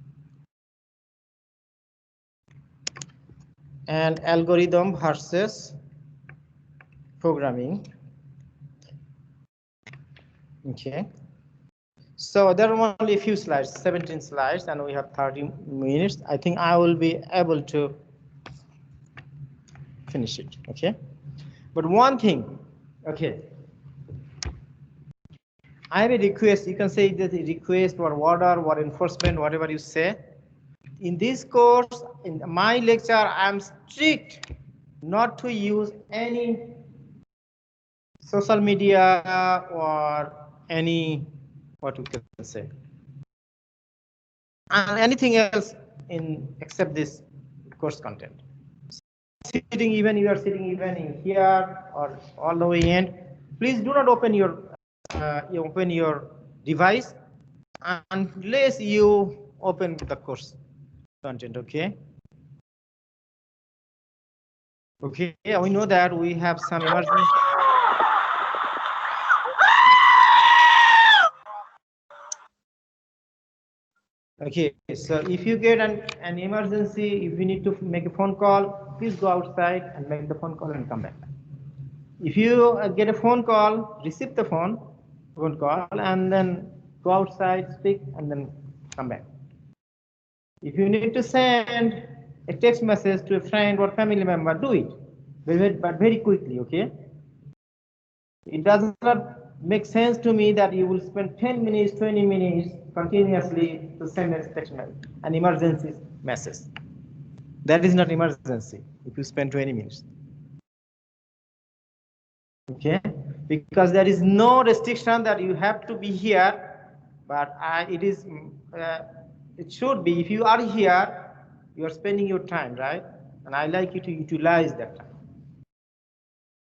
And algorithm versus programming. Okay. So there are only a few slides, 17 slides, and we have 30 minutes. I think I will be able to finish it. Okay. But one thing, okay. I have a request. You can say that a request or order or enforcement, whatever you say. In this course, in my lecture, I am strict not to use any social media or any, what we can say, and anything else in except this course content. You are sitting even in here or all the way in. Please do not open your device unless you open the course content. Okay. Okay. Yeah, we know that we have some emergency. Okay, so if you get an emergency, if you need to make a phone call, please go outside and make the phone call and come back. If you get a phone call, receive the phone call, and then go outside, speak, and then come back. If you need to send a text message to a friend or family member, do it, but very quickly, okay? It does not make sense to me that you will spend 10 minutes, 20 minutes continuously to send a text message, an emergency message. That is not emergency if you spend 20 minutes. Okay, because there is no restriction that you have to be here, but it should be, if you are here, you are spending your time, right? And I like you to utilize that time.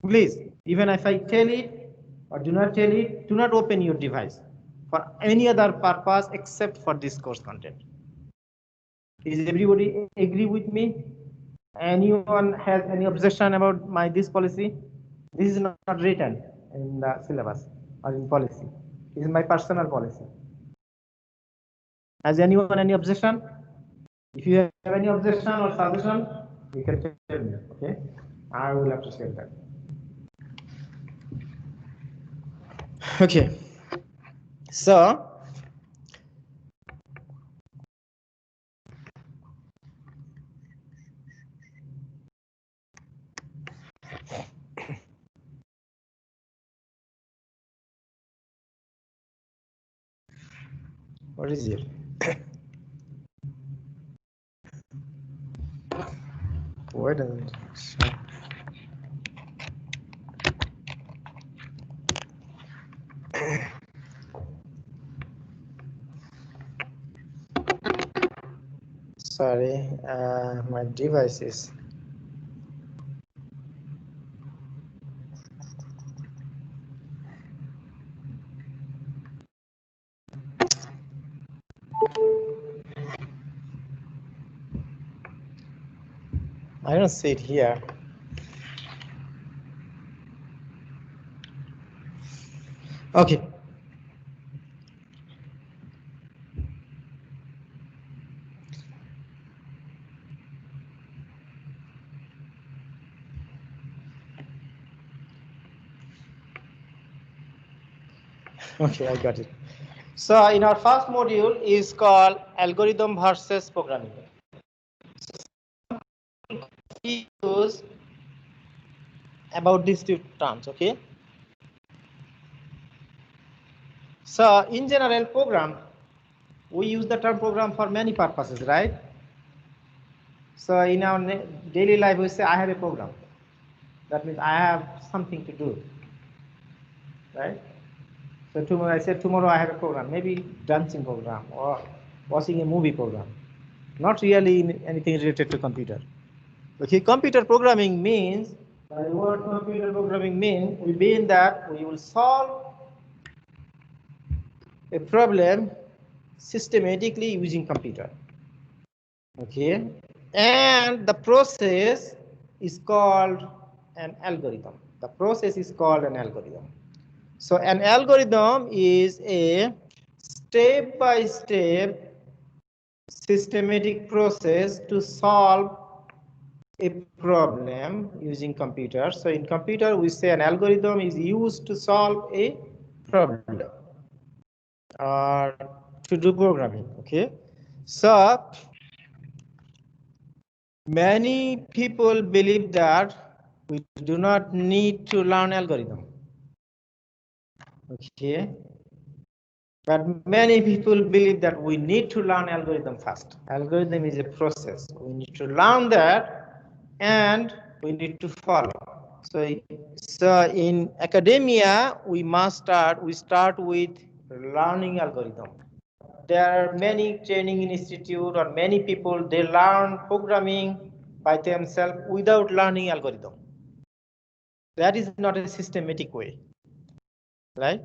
Please, even if I tell it or do not tell it, do not open your device for any other purpose except for this course content. Is everybody agree with me? Anyone has any objection about this policy? This is not written in the syllabus or in policy. This is my personal policy. Has anyone any objection? If you have any objection or suggestion, you can tell me. Okay, I will appreciate that. Okay, so what is it? Why doesn't it show? Sorry, my device is. I don't see it here. Okay. Okay, I got it. So in our first module is called algorithm versus programming. Use about these two terms, okay? So in general program, we use the term program for many purposes, right? So in our daily life, we say I have a program. That means I have something to do, right? So tomorrow, I said tomorrow I have a program, maybe dancing program or watching a movie program. Not really anything related to computer. Okay, computer programming means, by the word computer programming means, we mean that we will solve a problem systematically using computer. Okay, and the process is called an algorithm. The process is called an algorithm. So an algorithm is a step-by-step systematic process to solve a problem using computer. So in computer, we say an algorithm is used to solve a problem or to do programming. Okay, so many people believe that we do not need to learn algorithm. Okay, but many people believe that we need to learn algorithm first. Algorithm is a process. We need to learn that and we need to follow. So in academia, we start with learning algorithm. There are many training institute or many people, they learn programming by themselves without learning algorithm. That is not a systematic way, right?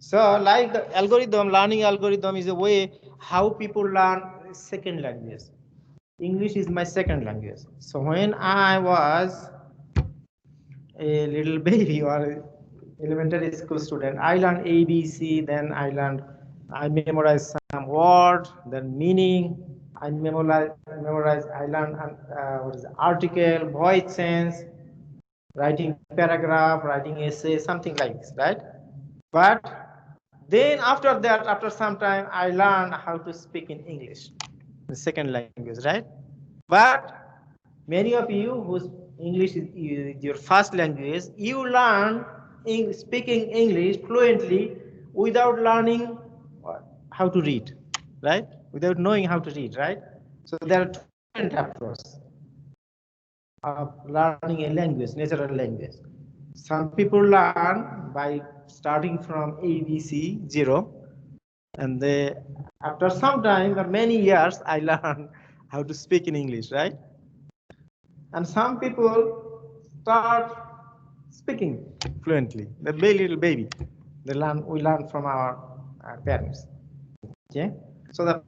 So like the algorithm, learning algorithm is a way how people learn second language. English is my second language. So when I was a little baby or elementary school student, I learned ABC, then I memorized some word, then meaning, I learned what is it, article, voice sense, writing paragraph, writing essay, something like this, right? But then after that, after some time, I learned how to speak in English, the second language, right? But many of you whose English is your first language, you learn speaking English fluently without learning how to read, right? Without knowing how to read, right? So there are two different approaches of learning a language, natural language. Some people learn by starting from ABC 0, and after some time, or many years, I learned how to speak in English, right? And some people start speaking fluently. The little baby, we learn from our parents. Okay, so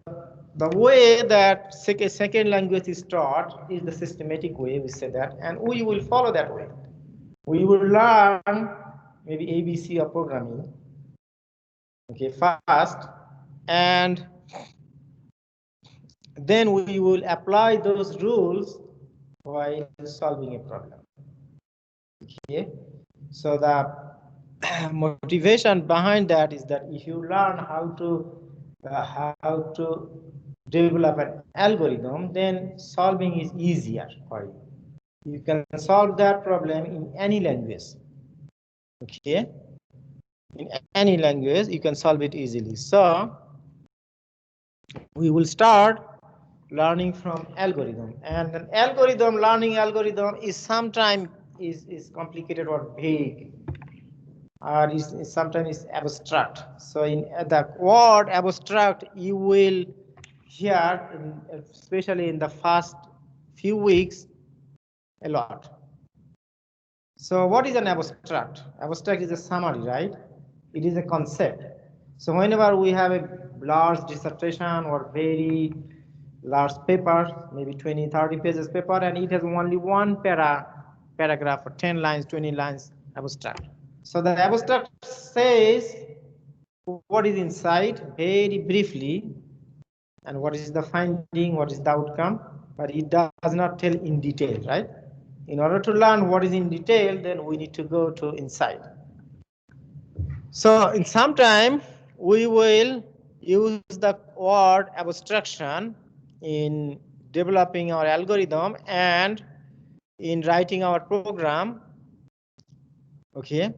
the way that second language is taught is the systematic way, we say that, and we will follow that way. We will learn maybe ABC or programming, okay, first, and then we will apply those rules while solving a problem. Okay, so the motivation behind that is that if you learn how to develop an algorithm, then solving is easier for you. You can solve that problem in any language. Okay, in any language you can solve it easily. So we will start learning from algorithm, and an algorithm, learning algorithm is sometimes is complicated or vague, or is sometimes abstract. So in the word abstract, you will hear, especially in the first few weeks, a lot. So what is an abstract? Abstract is a summary, right? It is a concept. So whenever we have a large dissertation or very large paper, maybe 20, 30 pages paper, and it has only one paragraph or 10 lines, 20 lines abstract. So the abstract says what is inside very briefly and what is the finding, what is the outcome, but it does not tell in detail, right? In order to learn what is in detail, then we need to go to inside. So in some time, we will use the word abstraction in developing our algorithm and in writing our program. Okay.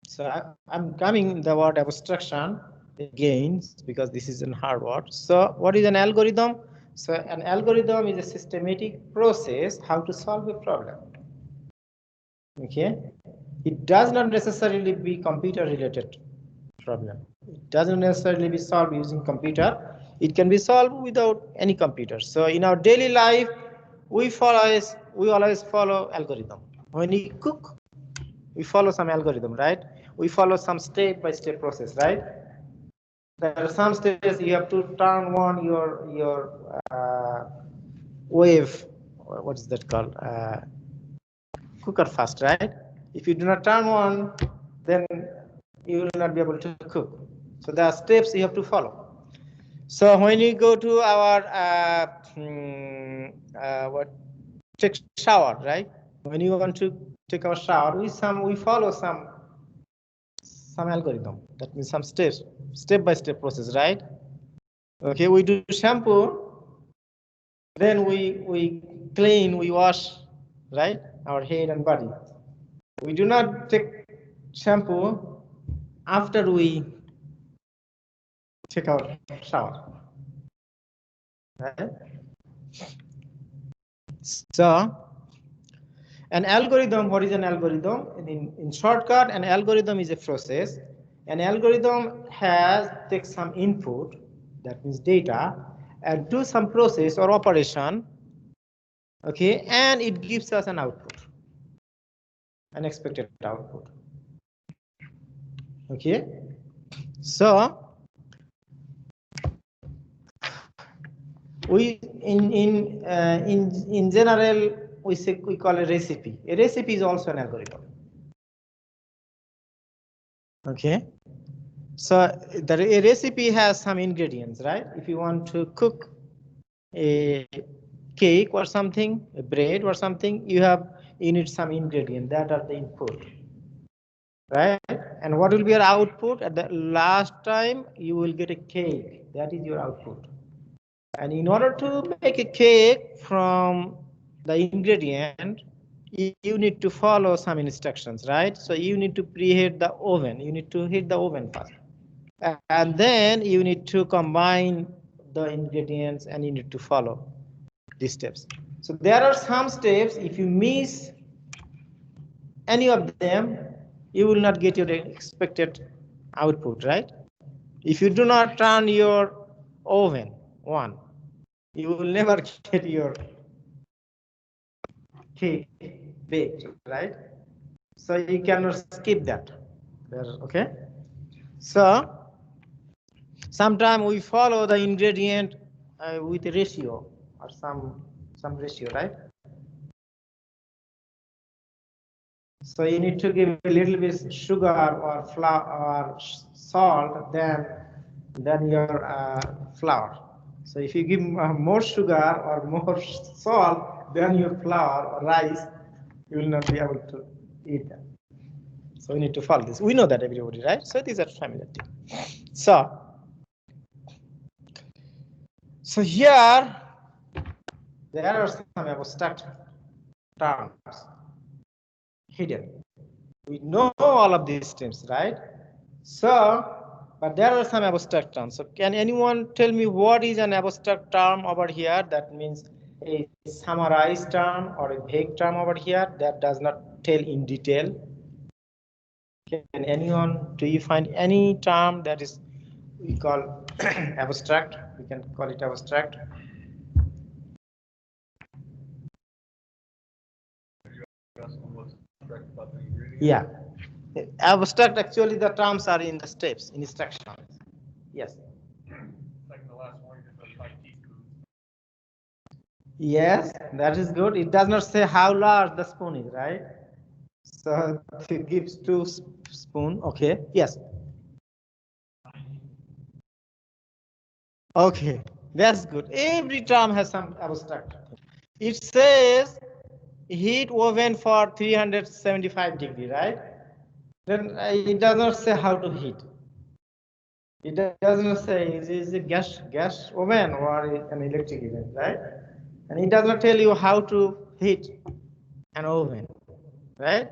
So I'm coming the word abstraction again because this is a hard word. So what is an algorithm? So an algorithm is a systematic process how to solve a problem. Okay. It does not necessarily be computer related problem. It doesn't necessarily be solved using computer. It can be solved without any computer. So in our daily life, we always follow algorithm. When we cook, we follow some algorithm, right? We follow some step-by-step process, right? There are some steps you have to turn on your wave. What is that called? Cooker first, right? If you do not turn on, then you will not be able to cook. So there are steps you have to follow. So when you go to our take shower, right? When you want to take our shower, we follow some algorithm. That means some steps, step-by-step process, right? Okay, we do shampoo, then we clean, we wash, right? Our head and body. We do not take shampoo after we take our shower. Right? So, an algorithm, what is an algorithm? In shortcut, an algorithm is a process. An algorithm takes some input, that means data, and do some process or operation, okay, and it gives us an output, an expected output. Okay, so we in general we call a recipe. A recipe is also an algorithm. Okay, so a recipe has some ingredients, right? If you want to cook a cake or something, a bread or something, you need some ingredient that are the input, right? And what will be your output? At the last time you will get a cake. That is your output. And in order to make a cake from the ingredient, you need to follow some instructions, right? So you need to preheat the oven. You need to heat the oven first. And then you need to combine the ingredients and you need to follow these steps. So there are some steps, if you miss any of them, you will not get your expected output, right? If you do not turn your oven on, you will never get your cake baked, right? So you cannot skip that. Okay. So sometimes we follow the ingredient with a ratio or some ratio, right? So you need to give a little bit sugar or flour or salt than your flour. So if you give more sugar or more salt than your flour or rice, you will not be able to eat that. So we need to follow this. We know that, everybody, right? So these are familiar things. So here there are some abstract terms hidden. We know all of these terms, right? So, but there are some abstract terms. So can anyone tell me what is an abstract term over here? That means a summarized term or a vague term over here that does not tell in detail. Can anyone, do you find any term that is we call abstract? We can call it abstract. Yeah. Abstract, actually the terms are in the steps, in instructions. Yes. Like the last one, Yes, that is good. It does not say how large the spoon is, right? So it gives two spoon. Okay. Yes. Okay. That's good. Every term has some abstract. It says heat oven for 375 degrees, right? Then it does not say how to heat. It does not say is it a gas oven or an electric oven, right? And it does not tell you how to heat an oven, right?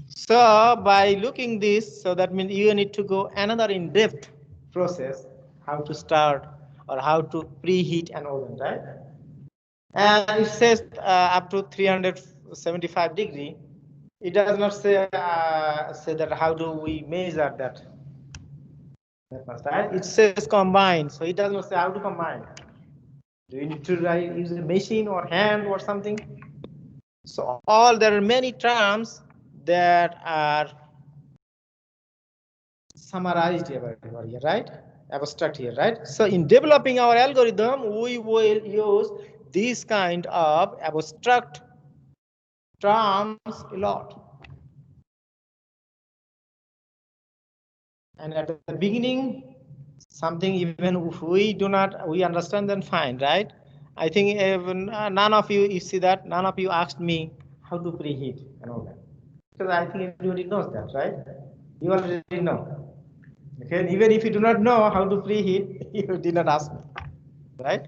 So by looking this, so that means you need to go another in-depth process, how to start or how to preheat an oven, right? And it says up to 375 degrees. It does not say that how do we measure that. Right? It says combine, so it does not say how to combine. Do you need to use a machine or hand or something? So there are many terms that are summarized here, right? Abstract here, right? So in developing our algorithm, we will use these kind of abstract terms a lot. And at the beginning, something even if we understand, then fine, right? I think even, none of you see that, none of you asked me how to preheat and all that. Because I think everybody knows that, right? You already know. Okay, even if you do not know how to preheat, you did not ask me, right?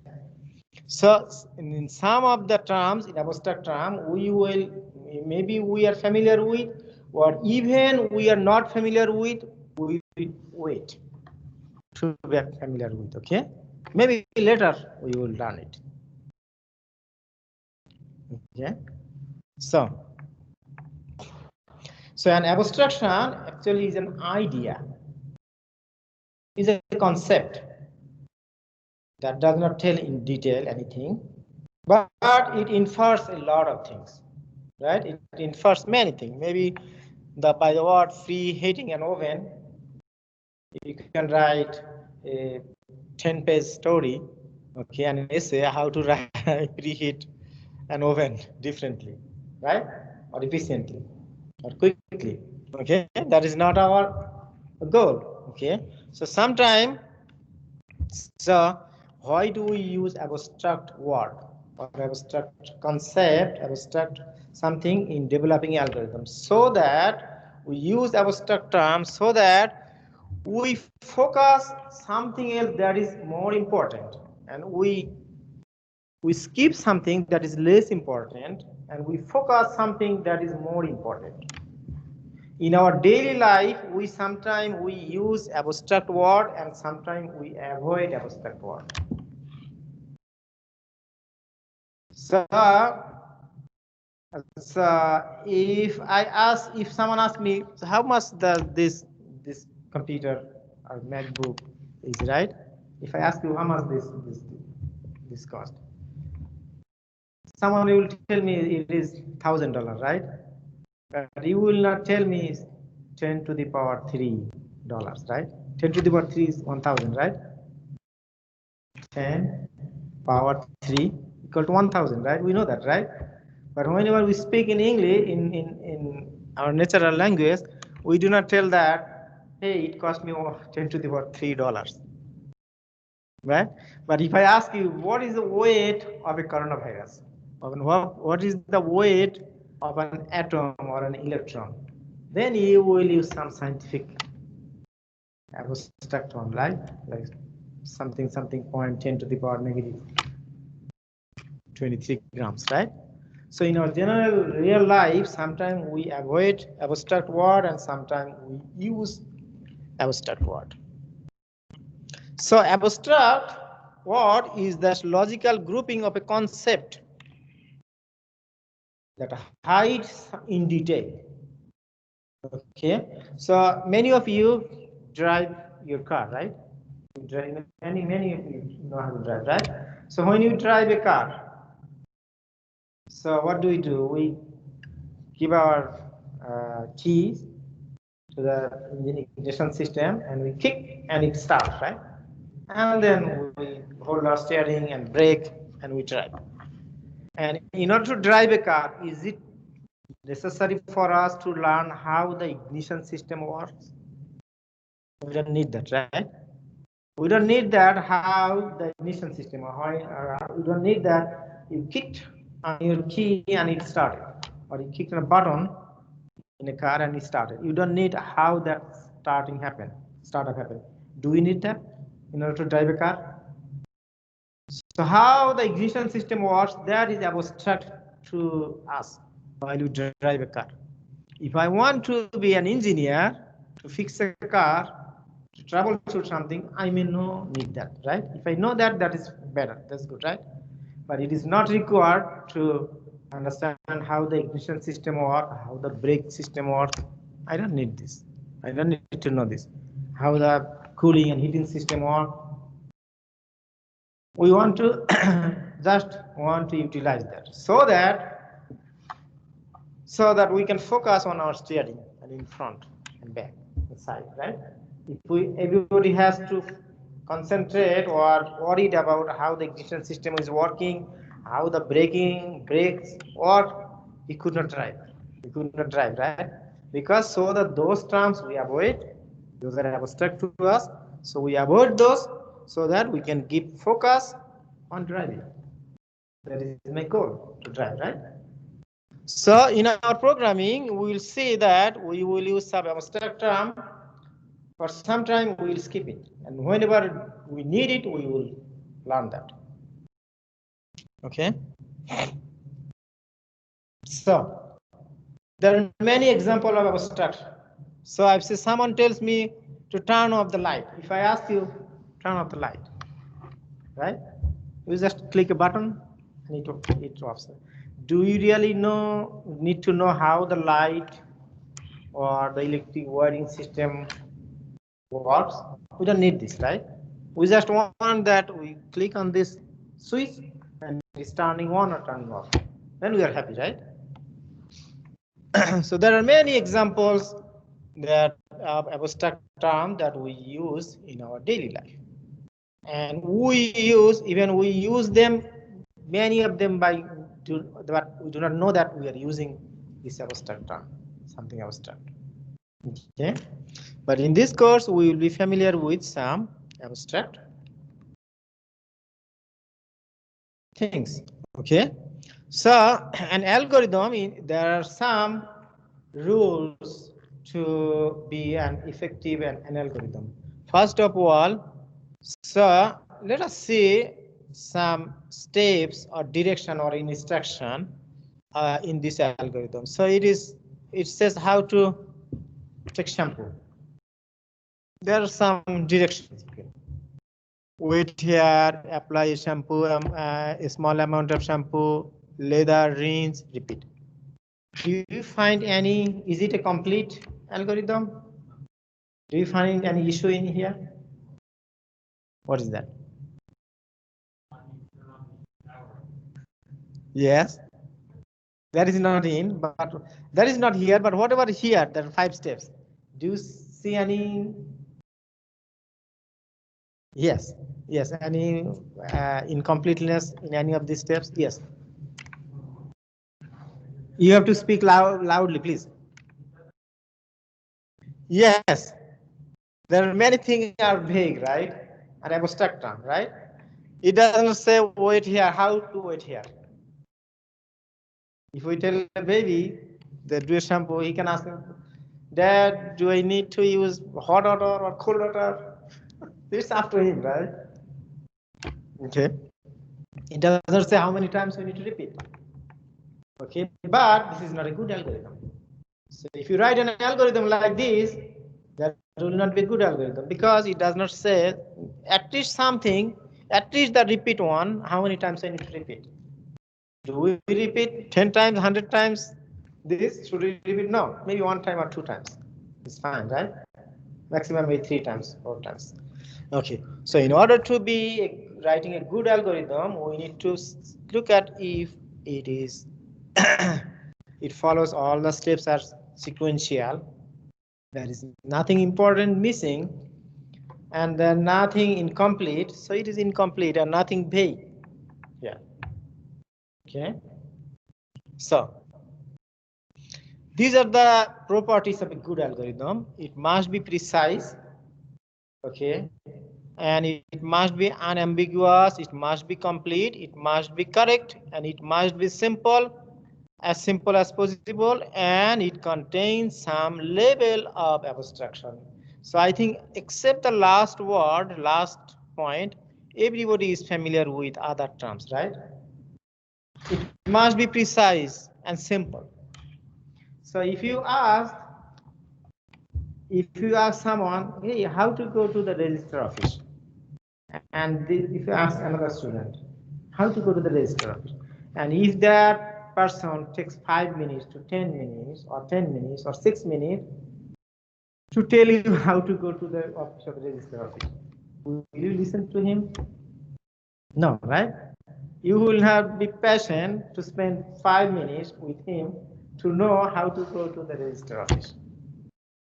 So in some of the terms, in abstract term, maybe we are familiar with, or even we are not familiar with, we wait to be familiar with, okay? Maybe later we will learn it. Okay, so an abstraction actually is an idea, is a concept that does not tell in detail anything, but it infers a lot of things, right? It infers many things. Maybe by the word preheating an oven, you can write a 10-page story, okay, an essay how to preheat an oven differently, right? Or efficiently or quickly. Okay, that is not our goal. Okay, so why do we use abstract word or abstract concept, abstract something in developing algorithms? So that we use abstract terms so that we focus something else that is more important, and we skip something that is less important, and we focus something that is more important. In our daily life, sometimes we use abstract word and sometimes we avoid abstract word. So if someone asks me, so how much does this computer or MacBook is, right? If I ask you how much this cost, someone will tell me it is $1,000, right? But you will not tell me 10 to the power $3, right? 10 to the power 3 is 1,000, right? 10 power 3 equal to 1,000, right? We know that, right? But whenever we speak in English, in our natural language, we do not tell that, hey, it cost me 10 to the power $3, right? But if I ask you, what is the weight of a coronavirus? What is the weight of an atom or an electron? Then you will use some scientific abstract one, right? Like something 0.10 to the power negative 23 grams, right? So in our general real life, sometimes we avoid abstract word and sometimes we use abstract word. So abstract word is the logical grouping of a concept that hides in detail. Okay, so many of you drive your car, right? Many of you know how to drive, right? So when you drive a car, so what do? We give our keys to the ignition system and we kick and it starts, right? And then we hold our steering and brake and we drive. And in order to drive a car, is it necessary for us to learn how the ignition system works? We don't need that, right? We don't need that how the ignition system, we don't need that you kicked on your key and it started, or you kicked on a button in a car and it started. You don't need how that startup happened. Do we need that in order to drive a car? So how the ignition system works, that is abstract to us while you drive a car. If I want to be an engineer to fix a car, to troubleshoot something, I may need that, right? If I know that, that is better, that's good, right? But it is not required to understand how the ignition system works, how the brake system works. I don't need this. I don't need to know this. How the cooling and heating system work. We want to just want to utilize that so that we can focus on our steering and in front and back and side, right? If everybody has to concentrate or worried about how the ignition system is working, how the brakes work, we could not drive. We could not drive, right? Because so that those terms we avoid, those are abstract to us, so we avoid those so that we can give focus on driving. That is my goal, to drive, right? So in our programming, we will see that we will use some abstract term. For some time, we will skip it. And whenever we need it, we will learn that. Okay. So there are many examples of abstract. So if someone tells me to turn off the light, if I ask you, turn off the light, right? You just click a button and it offs. Do you really need to know how the light or the electric wiring system works? We don't need this, right? We just want that we click on this switch and it's turning on or turning off. Then we are happy, right? So there are many examples that of abstract term that we use in our daily life. And we use them, many of them but we do not know that we are using this abstract term, something abstract. Okay, but in this course we will be familiar with some abstract things. Okay, so an algorithm, there are some rules to be an effective an algorithm. First of all, so let us see some steps or direction or instruction in this algorithm. So it says how to take shampoo. There are some directions. Wait here, apply shampoo, a small amount of shampoo, lather, rinse, repeat. Do you find any, is it a complete algorithm? Do you find any issue in here? What is that? Yes, that is not in, but that is not here, but whatever here, there are 5 steps. Do you see any? Yes, yes, any incompleteness in any of these steps? Yes. You have to speak loudly, please. Yes, there are many things are vague, right? And abstract term, right? It doesn't say wait here, how to wait here. If we tell a baby that do a shampoo, he can ask, Dad, do I need to use hot water or cold water? It's up to him, right? Okay. It doesn't say how many times we need to repeat. Okay, but this is not a good algorithm. So if you write an algorithm like this, that will not be a good algorithm because it does not say at least something, at least the repeat one, how many times I need to repeat. Do we repeat 10 times, 100 times this? Should we repeat? No, maybe 1 time or 2 times. It's fine, right? Maximum maybe 3 times, 4 times. Okay, so in order to be writing a good algorithm, we need to look at if it is it follows all the steps are sequential. There is nothing important missing, and then nothing incomplete. So it is incomplete and nothing vague. Yeah. Okay, so these are the properties of a good algorithm. It must be precise, okay, and it must be unambiguous, it must be complete, it must be correct, and it must be simple as possible, and it contains some level of abstraction. So I think except the last word, last point, everybody is familiar with other terms, right? It must be precise and simple. So if you ask someone, hey, how to go to the register office, and if you ask another student how to go to the register office, and if that person takes 5 minutes to 10 minutes or 10 minutes or 6 minutes to tell you how to go to the office of the register office, will you listen to him? No, right? You will have be patient to spend 5 minutes with him to know how to go to the register office,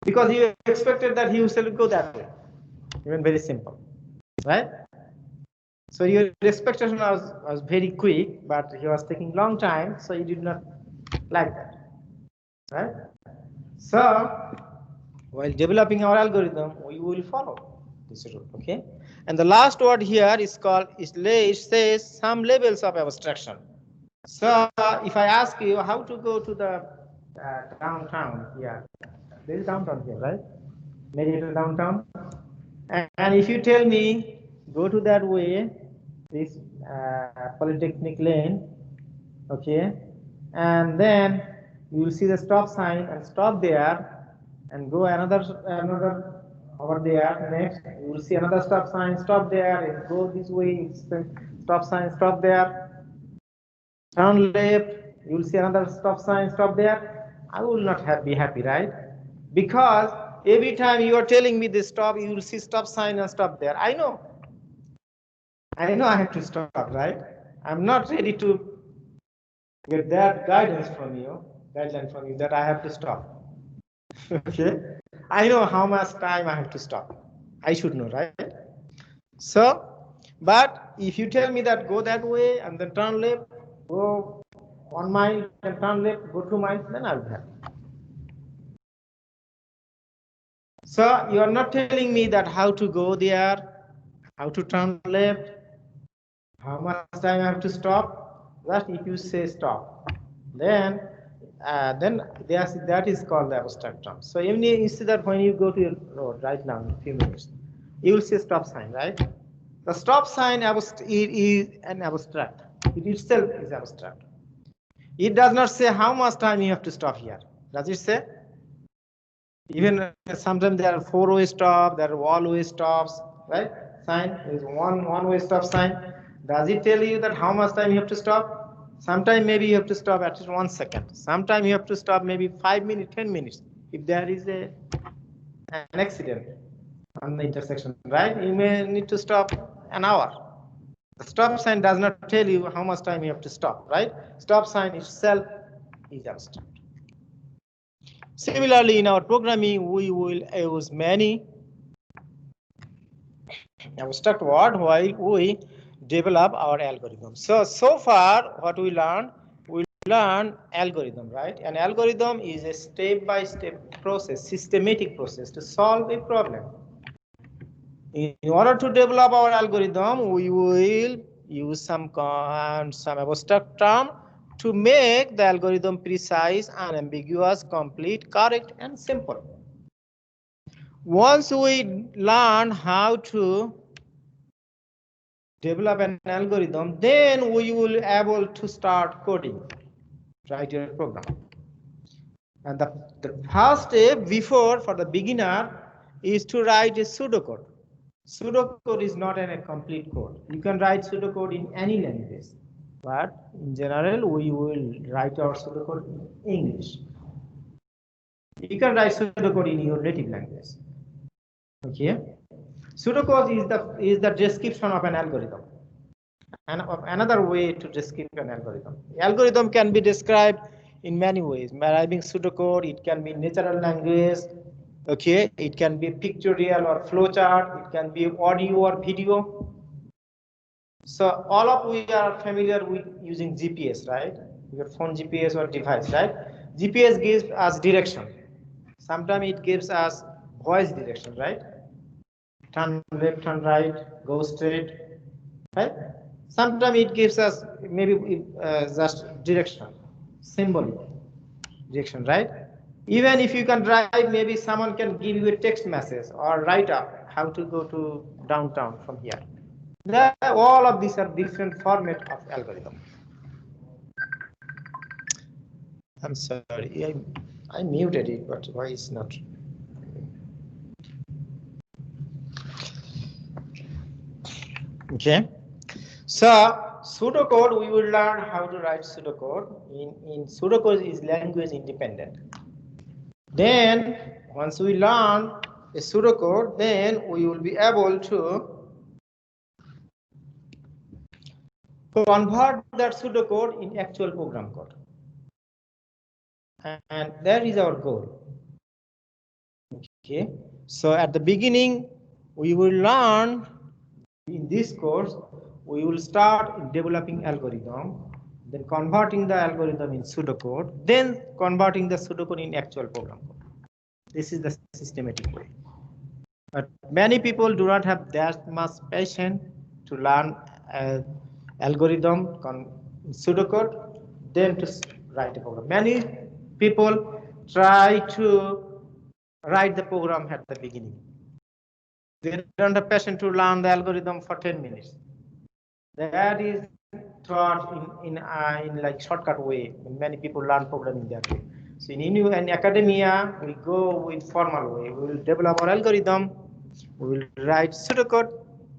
because you expected that he will go that way. Even very simple, right? So your expectation was very quick, but he was taking long time, so you did not like that, right? So while developing our algorithm, we will follow this rule, okay? And the last word here is called, it says some levels of abstraction. So if I ask you how to go to the downtown here, there is downtown here, right? Medieval downtown. And if you tell me, go to that way, this Polytechnic Lane, okay, and then you will see the stop sign and stop there, and go another over there. Next, you will see another stop sign, stop there, and go this way. Stop sign, stop there. Turn left. You will see another stop sign, stop there. I will not be happy, right? Because every time you are telling me this stop, you will see stop sign and stop there. I know I have to stop, right? I'm not ready to get that guideline from you that I have to stop. Okay, I know how much time I have to stop. I should know, right? So, but if you tell me that go that way and then turn left, go 1 mile, then turn left, go 2 miles, then I'll be happy. So you are not telling me that how to go there, how to turn left, how much time I have to stop. Just if you say stop, then that is called the abstract term. So even you see that when you go to your road right now in a few minutes, you will see a stop sign, right? The stop sign is an abstract. It itself is abstract. It does not say how much time you have to stop here. Does it say? Even sometimes there are 4-way stop, there are all-way stops, right? Sign is one-way stop sign. Does it tell you that how much time you have to stop? Sometimes maybe you have to stop at least 1 second. Sometimes you have to stop maybe 5 minutes, 10 minutes. If there is an accident on the intersection, right? You may need to stop an hour. The stop sign does not tell you how much time you have to stop, right? Stop sign itself is abstract. Similarly, in our programming, we will use many abstract words while we develop our algorithm. So far, what we learn algorithm, right? An algorithm is a step-by-step process, systematic process to solve a problem. In order to develop our algorithm, we will use some abstract term to make the algorithm precise, unambiguous, complete, correct, and simple. Once we learn how to develop an algorithm, then we will be able to start coding, write your program. And the first step for the beginner is to write a pseudocode. Pseudocode is not a complete code. You can write pseudocode in any language, but in general, we will write our pseudocode in English. You can write pseudocode in your native language. Okay. Pseudocode is the description of an algorithm. And another way to describe an algorithm. The algorithm can be described in many ways. By writing pseudocode, it can be natural language. Okay, it can be pictorial or flowchart. It can be audio or video. So all of we are familiar with using GPS, right? Your phone GPS or device, right? GPS gives us direction. Sometimes it gives us voice direction, right? Turn left, turn right, go straight, right? Sometimes it gives us maybe just direction, symbolic direction, right? Even if you can drive, maybe someone can give you a text message or write up how to go to downtown from here. All of these are different format of algorithm. I'm sorry, I muted it, but why is not? Okay. So pseudocode, we will learn how to write pseudocode. In pseudocode is language independent. Then once we learn a pseudocode, then we will be able to convert that pseudocode in actual program code. And that is our goal. Okay. So at the beginning, we will learn in this course, we will start developing algorithm, then converting the algorithm in pseudocode, then converting the pseudocode in actual program code. This is the systematic way. But many people do not have that much patience to learn algorithm pseudocode, then to write a program. Many people try to write the program at the beginning. They don't have patience to learn the algorithm for 10 minutes. That is taught in like shortcut way. Many people learn programming that way. So in academia, we go with formal way. We will develop our algorithm, we will write pseudocode,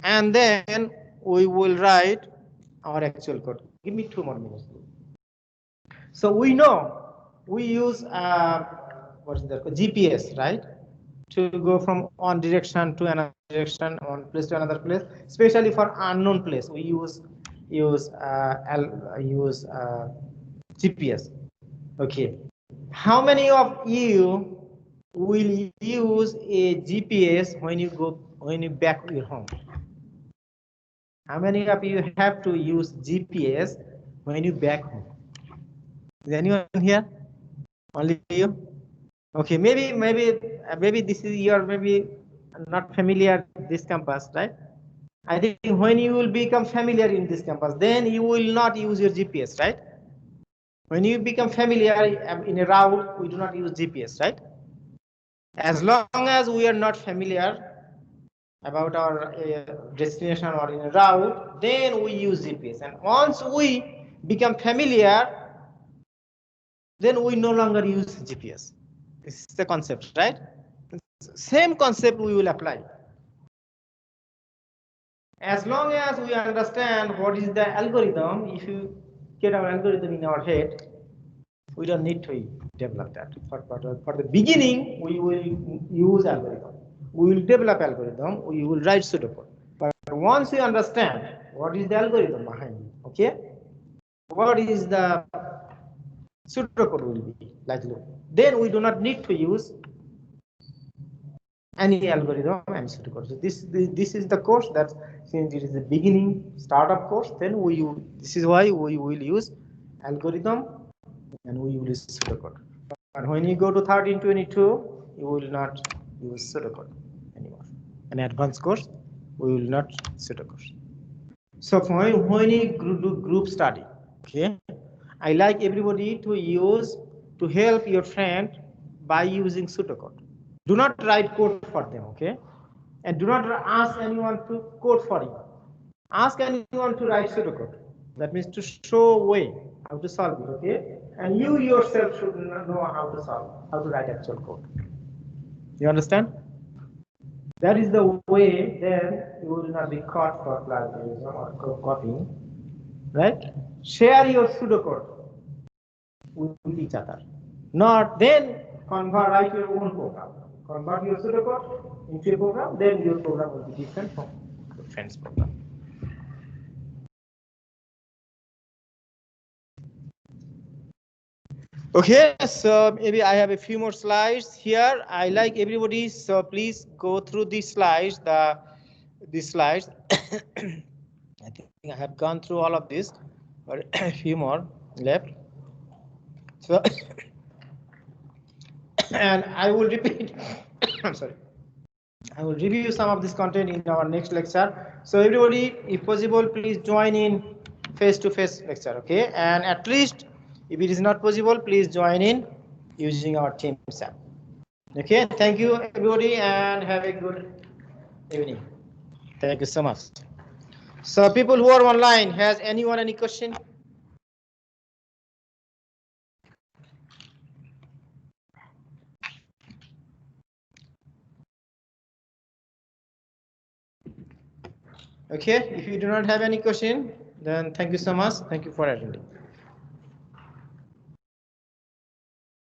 and then we will write our actual code. Give me 2 more minutes. So we know we use what's that? GPS, right? To go from one direction to another direction, one place to another place, especially for unknown place. We use GPS. Okay. How many of you will use a GPS when you back your home? How many of you have to use GPS when you back home? Is anyone here? Only you? Okay, maybe this is your maybe not familiar this campus, right? I think when you will become familiar in this campus, then you will not use your GPS, right? When you become familiar in a route, we do not use GPS, right? As long as we are not familiar about our destination or in a route, then we use GPS. And once we become familiar, then we no longer use GPS. This is the concept, right? Same concept we will apply. As long as we understand what is the algorithm, if you get our algorithm in our head, we don't need to develop that. For the beginning, we will use algorithm. We will develop algorithm, we will write pseudocode. But once you understand what is the algorithm behind it, okay? What is the pseudocode will be likely, then we do not need to use any algorithm and pseudocode. So this is the course that since it is the beginning startup course, then this is why we will use algorithm and we will use pseudocode. And when you go to 1322, you will not use pseudocode anymore. An advanced course, we will not pseudocode. So when you do group study, okay, I like everybody to help your friend by using pseudocode. Do not write code for them, okay? And do not ask anyone to code for you. Ask anyone to write pseudocode. That means to show a way how to solve it, okay? And you yourself should know how to write actual code. You understand? That is the way, then you will not be caught for plagiarism or copying, right? Share your pseudocode with each other. Not then write your own program. Convert your pseudocode into a program, then your program will be different from your friend's program. Okay, so maybe I have a few more slides here. I like everybody, so please go through these slides. These slides. I think I have gone through all of this, but a few more left. So, and I will repeat. I'm sorry. I will review some of this content in our next lecture. So everybody, if possible, please join in face-to-face lecture, okay? And at least, if it is not possible, please join in using our Teams app. Okay, thank you everybody and have a good evening. Thank you so much. So people who are online, has anyone any question? Okay, if you do not have any question, then thank you so much. Thank you for attending.